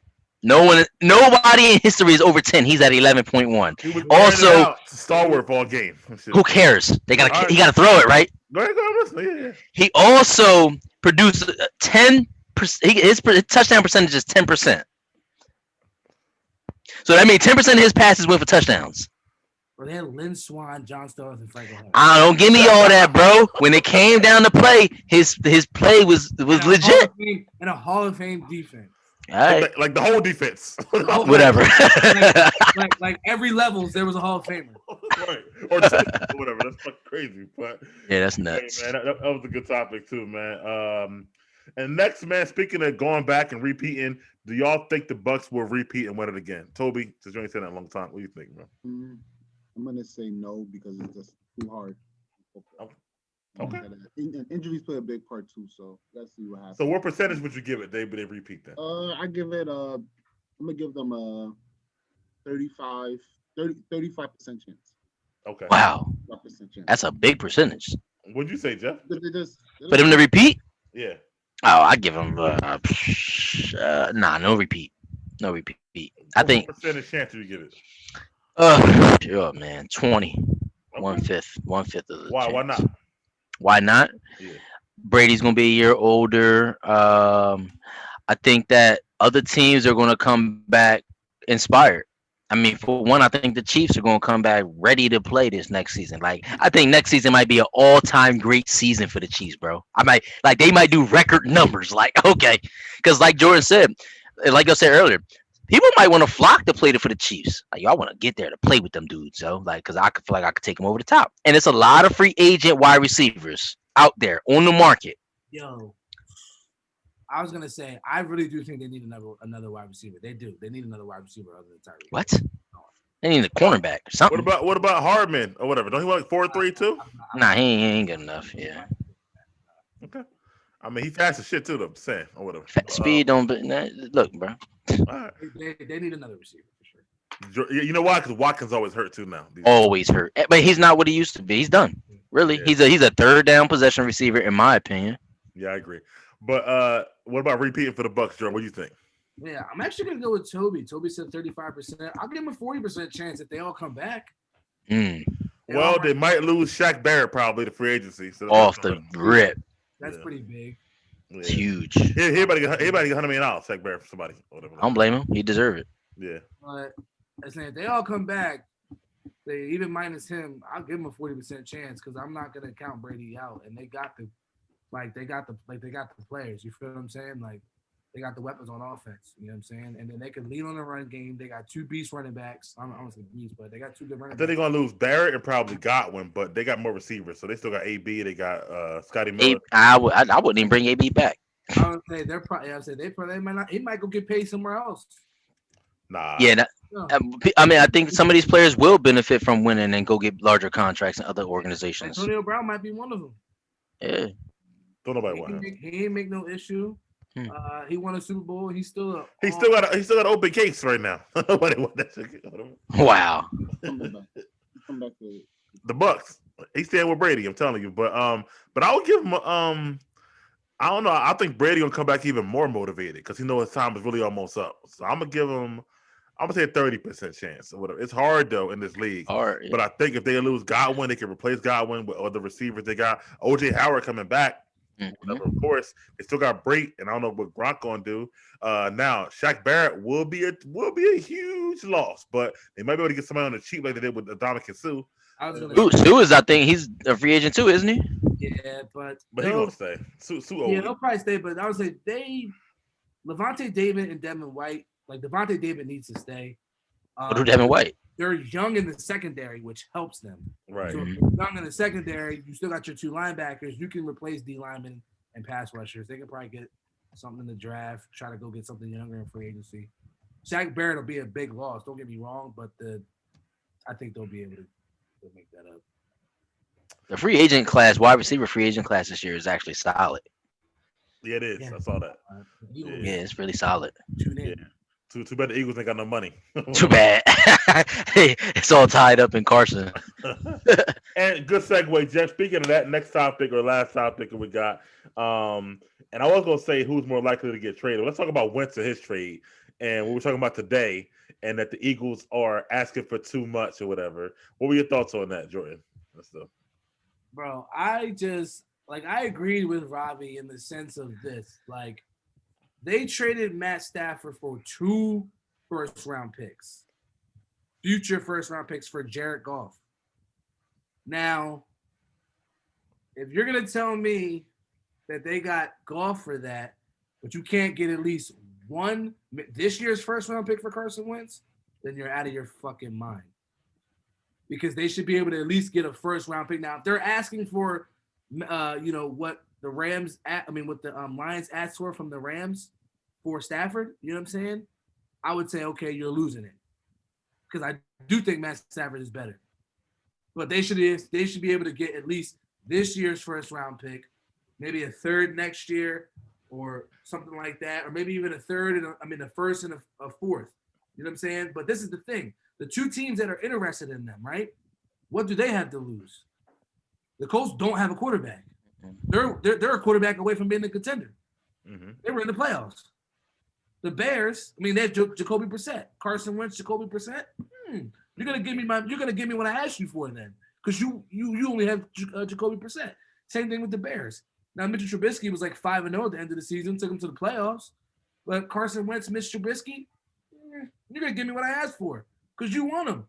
Nobody in history is over 10. He's at 11.1. Also, stalwart all game. Who cares? He gotta throw it, right? Go ahead, listen. Yeah. He also produced 10%. His touchdown percentage is 10%. So that means 10% of his passes went for touchdowns. Well, they had Lynn Swan, John Starks, and Frank O'Hara. I don't give me all that, bro. When it came down to play, his play was legit. And a Hall of Fame defense. All right. Like the whole defense. Whatever. like every levels, there was a Hall of Famer. Right. Or whatever. That's fucking crazy. But yeah, that's nuts. Hey, man, that was a good topic too, man. And next, man, speaking of going back and repeating, do y'all think the Bucks will repeat and win it again? Tobi, since you ain't said that in a long time, what do you think, bro? I'm gonna say no because it's just too hard. Okay. And injuries play a big part too, so let's see what happens. So what percentage would you give it, Dave, but they repeat that? I give it I'm gonna give them a 35% chance. Okay. Wow. 5% chance. That's a big percentage. What'd you say, Jeff? For them to repeat? Yeah. Oh, I give them no repeat. No repeat. I think what percentage chance do you give it? Sure, man. 20. Okay. One-fifth of the Why? chance. Why not? Why not? Yeah. Brady's gonna be a year older. I think that other teams are gonna come back inspired. I mean, for one, I think the Chiefs are gonna come back ready to play this next season. Like, I think next season might be an all-time great season for the Chiefs, bro. They might do record numbers. Like, okay, because like Jordan said, like I said earlier, people might want to flock to play for the Chiefs. Like, y'all want to get there to play with them dudes, so because I could feel like I could take them over the top. And it's a lot of free agent wide receivers out there on the market. Yo, I was gonna say I really do think they need another wide receiver. They do. They need another wide receiver other than Tyreek. What? They need a cornerback or something. What about Hardman or whatever? Don't he want 4.3 too? Nah, he ain't good enough. Yeah. Okay. I mean, he fast as shit too, though. I'm saying or whatever. Speed don't. Look, bro. All right. They need another receiver for sure. You know why? Because Watkins always hurt too now. Always hurt, but he's not what he used to be. He's done. Really, yeah. He's a third down possession receiver, in my opinion. Yeah, I agree. But what about repeating for the Bucks, Jordan? What do you think? Yeah, I'm actually gonna go with Tobi. Tobi said 35%. I'll give him a 40% chance if they all come back. Well, they might lose Shaq Barrett probably to free agency. So off the rip. That's pretty big. It's huge. Everybody get $100 million, Shaq Barrett for somebody. Whatever. I don't blame him. He deserves it. Yeah. But I saying if they all come back, even minus him, I'll give him a 40% chance because I'm not gonna count Brady out. And they got the players. You feel what I'm saying? Like they got the weapons on offense. You know what I'm saying? And then they can lead on the run game. They got 2 beast running backs. I don't say beast, but they got 2 good running I backs. think they're gonna lose Barrett and probably Godwin, but they got more receivers, so they still got AB. They got Scotty Miller. I wouldn't even bring AB back. I would say they're probably. I would say they might not. He might go get paid somewhere else. Nah. Yeah, No. I mean, I think some of these players will benefit from winning and go get larger contracts in other organizations. Antonio Brown might be one of them. Yeah. Don't nobody want him. He ain't make no issue. He won a Super Bowl. He's still got an open case right now. Nobody want that shit. Wow. Come back to The Bucks. He's staying with Brady. I'm telling you. But I would give him I don't know. I think Brady gonna come back even more motivated because he knows his time is really almost up. So I'm gonna give him. I'm gonna say a 30% chance or whatever. It's hard though in this league. Hard, yeah. But I think if they lose Godwin, they can replace Godwin with other receivers. They got OJ Howard coming back. Whatever, of course, they still got Brate, and I don't know what Gronk gonna do. Now Shaq Barrett will be a huge loss, but they might be able to get somebody on the cheap like they did with Dominic Sue. Sue is, I think he's a free agent too, isn't he? Yeah, but he gonna stay. Sue yeah, they'll probably stay. But I would say Levante David and Devin White. Like Devontae David needs to stay. What do Devin White? They're young in the secondary, which helps them. Right. So if you're young in the secondary, you still got your 2 linebackers. You can replace D linemen and pass rushers. They can probably get something in the draft. Try to go get something younger in free agency. Shaq Barrett will be a big loss. Don't get me wrong, but I think they'll be able to make that up. The free agent class, wide receiver free agent class this year is actually solid. Yeah, it is. Yeah. I saw that. Yeah, it's really solid. Yeah. Too bad the Eagles ain't got no money. Too bad. Hey, it's all tied up in Carson. And good segue, Jeff. Speaking of that, next topic or last topic we got, and I was gonna say who's more likely to get traded. Let's talk about Wentz and his trade, and what we're talking about today, and that the Eagles are asking for too much or whatever. What were your thoughts on that, Jordan? Bro, I agreed with Ravi in the sense of this, like. They traded Matt Stafford for 2 first-round picks, future first-round picks for Jared Goff. Now, if you're going to tell me that they got Goff for that, but you can't get at least one this year's first-round pick for Carson Wentz, then you're out of your fucking mind. Because they should be able to at least get a first-round pick. Now, if they're asking for, what the Rams, what the Lions asked for from the Rams for Stafford, you know what I'm saying? I would say, okay, you're losing it. Because I do think Matt Stafford is better. But they should be able to get at least this year's first round pick, maybe a third next year or something like that, or maybe even a third and a first and a fourth. You know what I'm saying? But this is the thing. The 2 teams that are interested in them, right? What do they have to lose? The Colts don't have a quarterback. They're a quarterback away from being a contender. Mm-hmm. They were in the playoffs. The Bears, they have Jacoby Brissett, Carson Wentz, Jacoby Brissett. You're gonna give me what I asked you for then, because you only have Jacoby Brissett. Same thing with the Bears. Now Mitchell Trubisky was like 5-0 at the end of the season, took him to the playoffs. But Carson Wentz, Mitch Trubisky, you're gonna give me what I asked for, because you want him.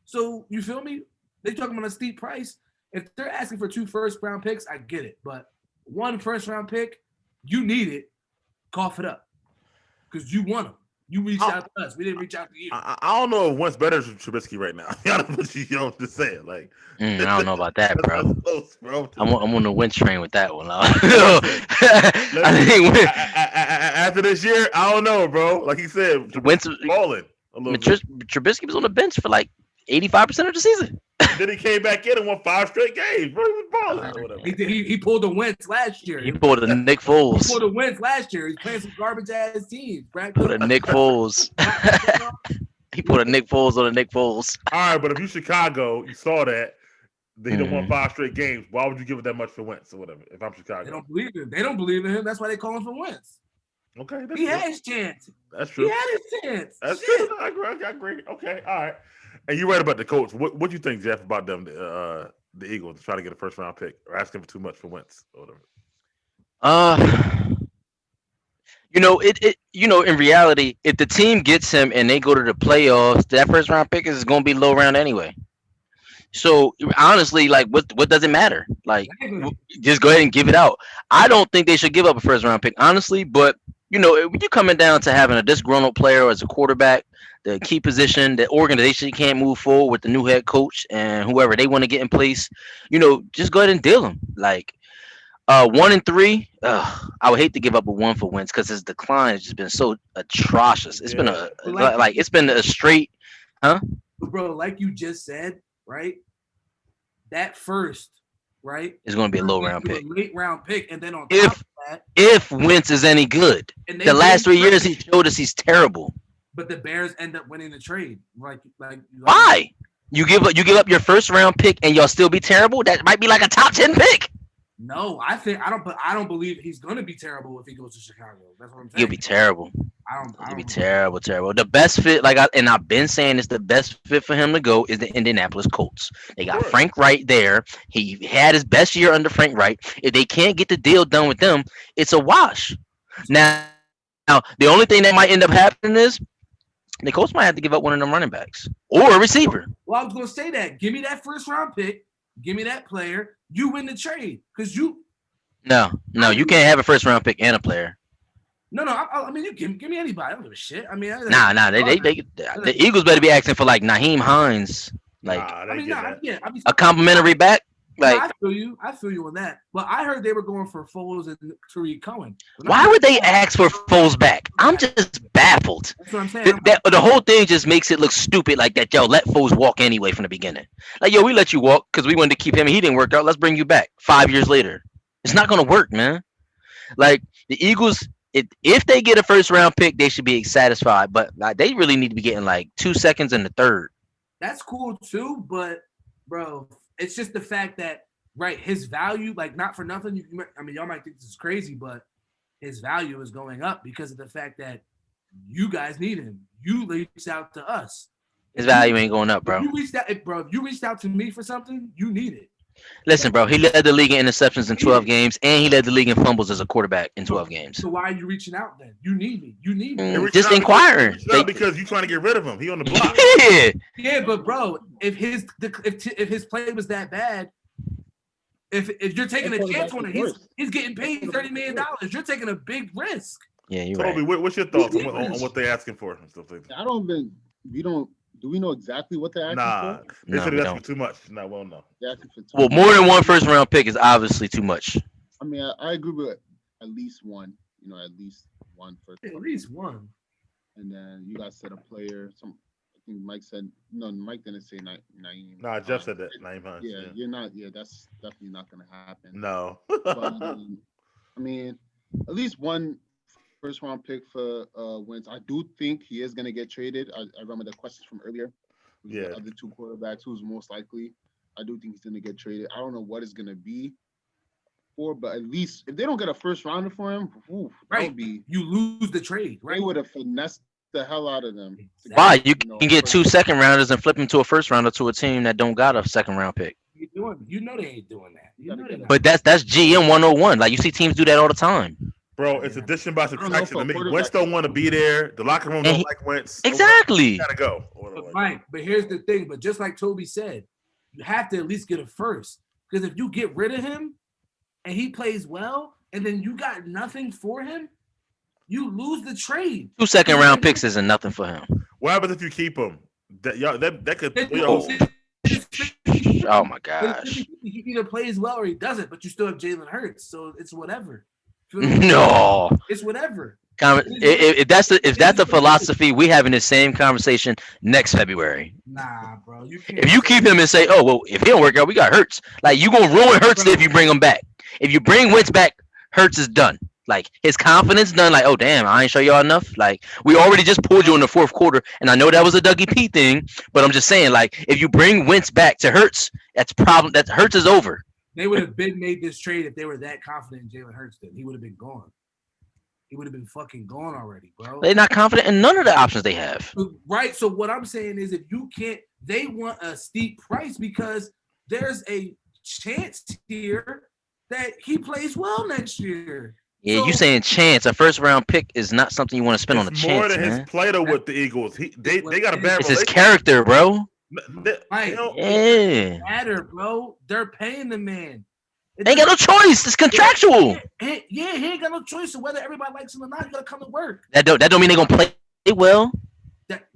So you feel me? They talking about a steep price. If they're asking for 2 first-round picks, I get it. But 1 first-round pick, you need it. Cough it up. Because you want him. You reached out to us. We didn't reach out to you. I don't know if Wentz better than Trubisky right now. I'm just saying. Like, I don't know about that, bro. Close, bro. I'm on the Wentz train with that one. After this year, I don't know, bro. Like he said, Wentz balling a little bit. Trubisky was on the bench for like 85% of the season. Then he came back in and won 5 straight games. Bro, he was balling. He pulled the Wentz last year. He pulled a Nick Foles. He pulled the Wentz last year. He's playing some garbage ass teams. Put a Nick Foles. He put a Nick Foles on a Nick Foles. All right, but if you Chicago, you saw that they done won 5 straight games. Why would you give it that much for Wentz or whatever? If I'm Chicago, they don't believe in. They don't believe in him. That's why they call him for Wentz. Okay, he had his chance. That's true. He had his chance. That's true. I agree. Okay, all right. And you're right about the Colts. What do you think, Jeff, about them, the Eagles trying to get a first round pick or asking for too much for Wentz or whatever? In reality, if the team gets him and they go to the playoffs, that first round pick is going to be low round anyway. So honestly, like, what does it matter? Like, just go ahead and give it out. I don't think they should give up a first round pick, honestly. But when you're coming down to having a disgruntled player as a quarterback, the key position, the organization can't move forward with the new head coach and whoever they want to get in place. Just go ahead and deal them. Like, 1 and 3. I would hate to give up a one for wins because his decline has just been so atrocious. It's been it's been a straight, huh? Bro, like you just said, right? That first, right, is going to be a low round pick, late round pick, and then on top of that, if Wentz is any good, the last 3 years he showed us he's terrible. But the Bears end up winning the trade, like why? You give up your first round pick and y'all still be terrible? That might be like a top 10 pick. No, I don't believe he's gonna be terrible if he goes to Chicago. That's what I'm saying. He'll be terrible. He'll be terrible. The best fit, I've been saying, it's the best fit for him to go is the Indianapolis Colts. They got Frank Wright there. He had his best year under Frank Wright. If they can't get the deal done with them, it's a wash. Now, the only thing that might end up happening is the Colts might have to give up one of them running backs or a receiver. Well, I was gonna say that. Give me that first round pick. Give me that player. You win the trade because you. No, you can't have a first round pick and a player. No. I mean, you give me anybody. I don't give a shit. I mean, the Eagles better be asking for like Naheem Hines, a complimentary back. Like, I feel you on that. But I heard they were going for Foles and Tariq Cohen. Why would they ask for Foles back? I'm just baffled. That's what I'm saying. The whole thing just makes it look stupid, like that. Yo, let Foles walk anyway from the beginning. Like, yo, we let you walk because we wanted to keep him and he didn't work out. Let's bring you back 5 years later. It's not gonna work, man. Like, the Eagles, if they get a first round pick, they should be satisfied. But they really need to be getting like 2 seconds in the third. That's cool too, but bro. It's just the fact that, right, his value, like, not for nothing. Y'all might think this is crazy, but his value is going up because of the fact that you guys need him. You reached out to us. His value ain't going up, bro. If you reached out to me for something, you need it. Listen, bro, he led the league in interceptions in 12 games, and he led the league in fumbles as a quarterback in 12 games. So why are you reaching out then? You need me. Just inquiring. Because you're trying to get rid of him. He on the block. Yeah, but bro, if his play was that bad, if you're taking a chance on it, he's getting paid $30 million. You're taking a big risk. Yeah, you're Tobi, right. What's your thoughts on what they're asking for and stuff like that? Do we know exactly what they're asking for? They said they're asking for too much. No, well, no. Well, more than one first round pick is obviously too much. I mean, I agree with at least one. At least one first. At least one. And then you guys said a player. I think Mike said no. Mike didn't say Naeem. No, Jeff said that. Naeem Hines. Yeah, you're not. Yeah, that's definitely not going to happen. No. But, I mean, at least one first round pick for Wentz. I do think he is going to get traded. I remember the questions from earlier. Yeah. The other two quarterbacks, who's most likely. I do think he's going to get traded. I don't know what it's going to be for, but at least if they don't get a first rounder for him, right, you lose the trade. Right, they would have finessed the hell out of them. Why? You can get 2 second rounders and flip them to a first rounder to a team that don't got a second round pick. You know they ain't doing that. But that's GM 101. Like, you see teams do that all the time. Bro, it's addition by subtraction. I mean, Wentz don't want to be there. The locker room don't like Wentz. Exactly. Gotta go. But here's the thing. But just like Tobi said, you have to at least get a first. Because if you get rid of him and he plays well, and then you got nothing for him, you lose the trade. 2 second round picks isn't nothing for him. What happens if you keep him? That could. Oh my gosh. He either plays well or he doesn't, but you still have Jalen Hurts, so it's whatever. No, it's whatever. If that's the philosophy, we having the same conversation next February. Nah, bro, you can't. If you keep him and say, "Oh well, if he don't work out, we got Hurts," like, you gonna ruin Hurts if you bring him back. If you bring Wentz back, Hurts is done. Like, his confidence done. Like, oh damn, I ain't show y'all enough. Like, we already just pulled you in the fourth quarter, and I know that was a Dougie P thing, but I'm just saying, like, if you bring Wentz back to Hurts, that Hurts is over. They would have been made this trade if they were that confident in Jalen Hurts. Then he would have been gone. He would have been fucking gone already, bro. They're not confident in none of the options they have. Right. So what I'm saying is, if you can't, they want a steep price because there's a chance here that he plays well next year. Yeah, So- you saying chance? A first round pick is not something you want to spend on a It's more chance, than man. his play though with the Eagles. They got a bad It's his relationship. character, bro. Mike, Yeah. it matter, bro. They're paying the man. They ain't got no choice. It's contractual. Yeah, he ain't got no choice of whether everybody likes him or not. You gotta come to work. That don't mean they gonna play well. That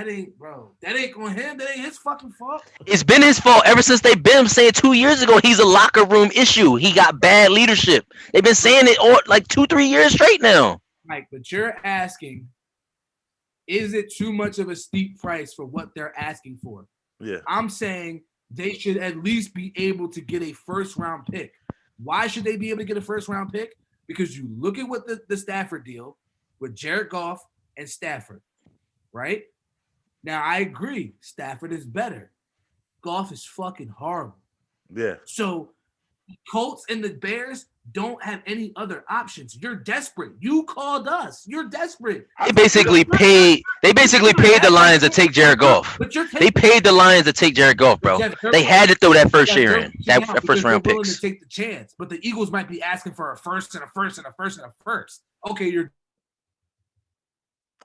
ain't on him. That ain't his fucking fault. It's been his fault ever since they've been saying 2 years ago he's a locker room issue. He got bad leadership. They've been saying it all like 2-3 years straight now. Mike, but you're asking, is it too much of a steep price for what they're asking for? Yeah. I'm saying they should at least be able to get a first round pick. Why should they be able to get a first round pick? Because you look at what the Stafford deal with Jared Goff and Stafford, right? Now I agree, Stafford is better. Goff is fucking horrible. Yeah. So Colts and the Bears don't have any other options. You're desperate. You called us. You're desperate. They basically paid the Lions to take Jared Goff. They paid the Lions to take Jared Goff, bro. They had to throw that first year in. That first round willing picks. to take the chance, but the Eagles might be asking for a first and a first and a first and a first. Okay, you're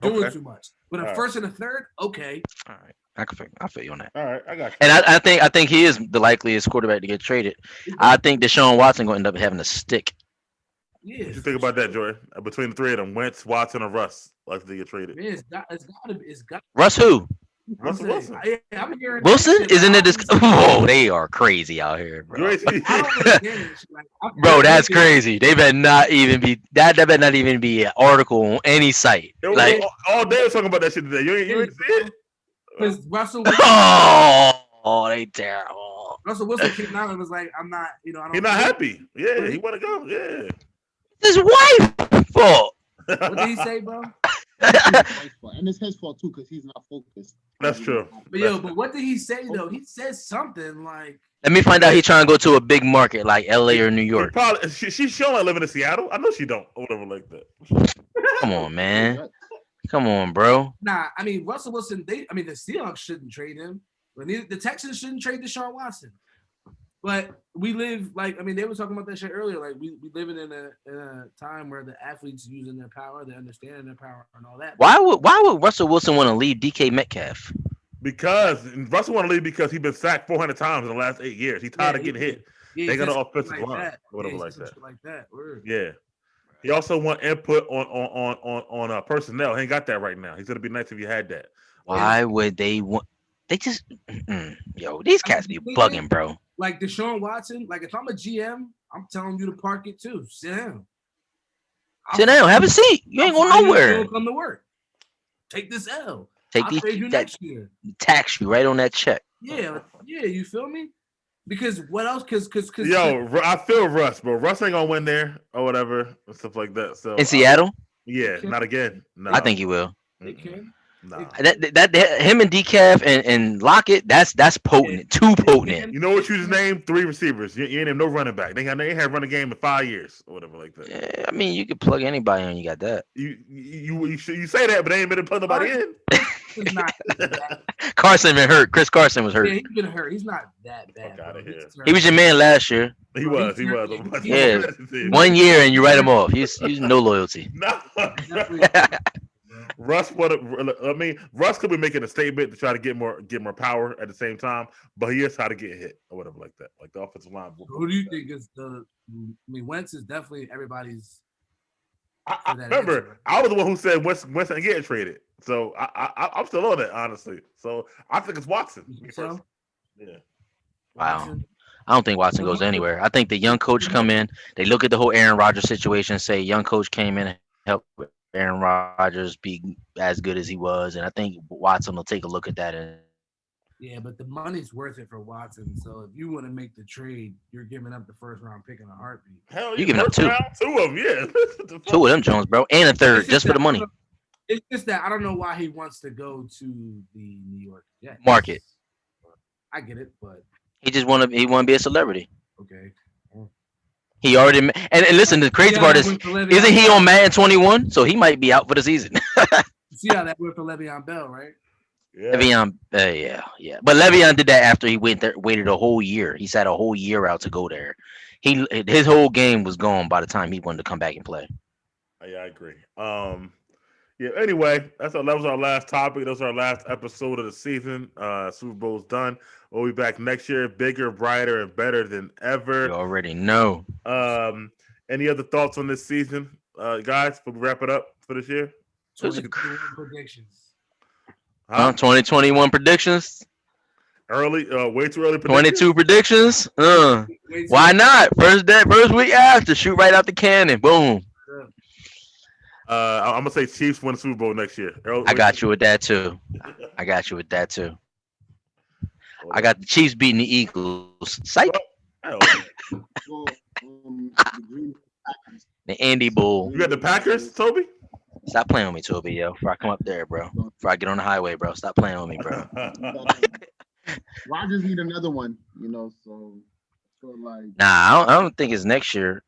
doing too much. But a first and a third, okay. All right. I feel you on that. All right, I got you. And I think he is the likeliest quarterback to get traded. I think Deshaun Watson gonna end up having a stick. Yeah. What you think about that, Joy? Between the three of them, Wentz, Watson, and Russ, like to get traded. Yeah, it's gotta. Russ who? Russell Wilson. I'm hearing Wilson? that shit, Isn't it but this? Whoa, they are crazy out here, bro. I don't understand it. Like, Bro, that's crazy. They better not even be that better not even be an article on any site. Like, all day was talking about that shit today. You ain't see it? Because Russell Wilson, they terrible. Russell Wilson came out and was like, I'm not, I don't. He's not happy. Yeah, he want to go. Yeah. His wife fault. What did he say, bro? And it's his fault too, because he's not focused. That's true. But what did he say though? He said something like, Let me find out he trying to go to a big market like LA or New York. She's showing living in Seattle. I know she don't. Or whatever like that. Come on, man. Come on, bro. Nah, I mean Russell Wilson. The Seahawks shouldn't trade him. But the Texans shouldn't trade Deshaun Watson. But we live they were talking about that shit earlier. Like we living in a time where the athletes using their power, they're understanding their power and all that. Why would Russell Wilson want to leave DK Metcalf? Because Russell want to leave because he's been sacked 400 times in the last 8 years. He's tired of getting hit. Yeah, they got an offensive line, whatever like that. Word. Yeah. He also want input on personnel. He ain't got that right now. He's gonna be nice if you had that. Why would they want? They just these cats be bugging, bro. Like Deshaun Watson, like if I'm a GM, I'm telling you to park it too. Sit down. Sit down. Have a seat. You ain't going nowhere. Come to work. Take this L. Take I'll these trade you next year. Tax you right on that check. Yeah. You feel me? Because what else? Because I feel Russ, bro. Russ ain't gonna win there or whatever and stuff like that. So in Seattle, yeah, not again. No, I think he will. They can. No. That him and Decaf and Lockett, that's potent, too potent. You know what you just named? 3 receivers. You ain't named no running back. They ain't run a game in 5 years or whatever like that. Yeah, I mean, you could plug anybody in. You got that. You say that, but they ain't been putting nobody in. He's not Carson been hurt. Chris Carson was hurt. Yeah, he's been hurt. He's not that bad. He was your man last year. He was. Yeah, 1 year and you write him off. He's no loyalty. No. Russ Russ could be making a statement to try to get more power at the same time, but he is how to get hit or whatever like that. Like the offensive line. Who do you think is Wentz is definitely everybody's. I remember I was the one who said Wentz ain't getting traded, so I'm still on that honestly. So I think it's Watson. So? Yeah. Wow. I don't think Watson goes anywhere. I think the young coach come in. They look at the whole Aaron Rodgers situation. Say young coach came in and helped Aaron Rodgers be as good as he was, and I think Watson will take a look at that. Yeah, but the money's worth it for Watson. So if you want to make the trade, you're giving up the first round pick in a heartbeat. Hell, you giving up 2 of them, yeah. 2 of them, Jones, bro, and a third just for the money. It's just that I don't know why he wants to go to the New York Jets market. I get it, but he want to be a celebrity. Okay. He already and listen. The crazy part is, isn't he on Madden 21? So he might be out for the season. See how that went for Le'Veon Bell, right? Yeah. Le'Veon, yeah. But Le'Veon did that after he went there, waited a whole year. He sat a whole year out to go there. his whole game was gone by the time he wanted to come back and play. Yeah, I agree. Yeah. Anyway, that was our last topic. That was our last episode of the season. Super Bowl's done. We'll be back next year, bigger, brighter, and better than ever. You already know. Any other thoughts on this season, guys? Before we wrap it up for this year. 2021 predictions. 2021 predictions. Early, way too early. 22 predictions. Why not? First week after, shoot right out the cannon. Boom. I'm gonna say Chiefs win the Super Bowl next year. I got you with that too. I got the Chiefs beating the Eagles. Psych. The Andy Bull. You got the Packers, Toby? Stop playing with me, Toby, yo. Before I come up there, bro. Before I get on the highway, bro. Stop playing with me, bro. Rodgers need another one, so like. Nah, I don't think it's next year.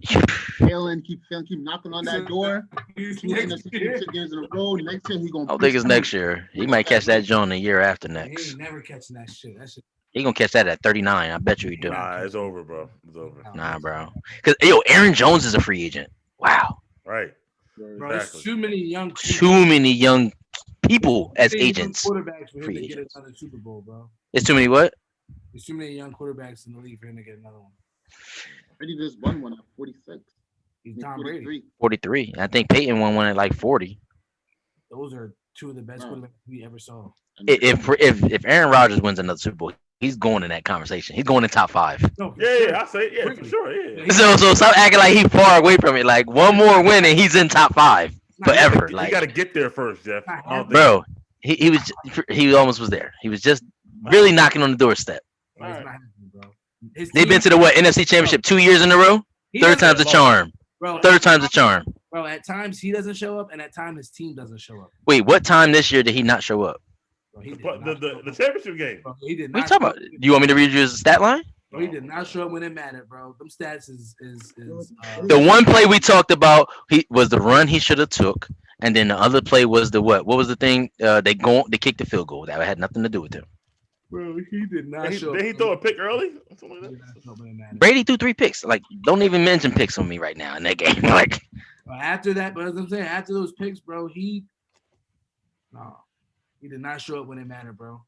Keep knocking on that door. 2 games in a row. Next year he gonna. I don't think it's next year. He might catch that John the year after next. He ain't never catching that shit. That shit. He gonna catch that at 39. I bet you he do. Nah, it's over, bro. It's over. Nah, bro. Cause Aaron Jones is a free agent. Wow. Right. Bro, exactly. Too many young people as agents. Quarterbacks for him to get another Super Bowl, bro. It's too many what? There's too many young quarterbacks in the league for him to get another one. Brady just won one at 46. He's Tom Brady. 43. I think Peyton won one at like 40. Those are two of the best quarterbacks we ever saw. If Aaron Rodgers wins another Super Bowl, he's going in that conversation. He's going in top 5. No, I say for sure. Yeah. So stop acting like he's far away from it. Like one more win and he's in top 5 forever. You got to get there first, Jeff. Bro, he almost was there. He was just really knocking on the doorstep. Right. They've been to the NFC Championship 2 years in a row. Third time's a charm. Third time's a charm. Bro, at times he doesn't show up, and at times his team doesn't show up. Wait, what time this year did he not show up? Bro, the championship game. Bro, he did not. What are you talking about? Do you want me to read you his stat line? Bro, he did not show up when it mattered, bro. Them stats is the one play we talked about. He was the run he should have took, and then the other play was the what? What was the thing? They kicked the field goal. That had nothing to do with him. Bro, he did not show up. Did he throw a pick early? Brady threw 3 picks. Like, don't even mention picks on me right now in that game. Like, after that, but as I'm saying, after those picks, bro, he did not show up when it mattered, bro.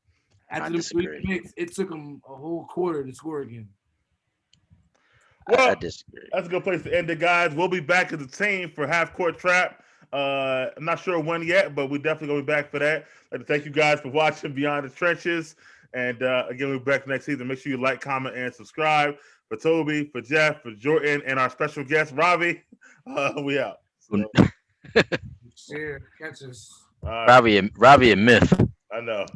After those 3 picks, it took him a whole quarter to score again. Well, I disagree. That's a good place to end it, guys. We'll be back as a team for Half Court Trap. I'm not sure when yet, but we're definitely going to be back for that. I'd like to thank you guys for watching Beyond the Trenches. And again, we'll be back next season. Make sure you like, comment, and subscribe. For Toby, for Jeff, for Jordan, and our special guest, Ravi, we out. So. Share, catch us. Ravi a myth. I know.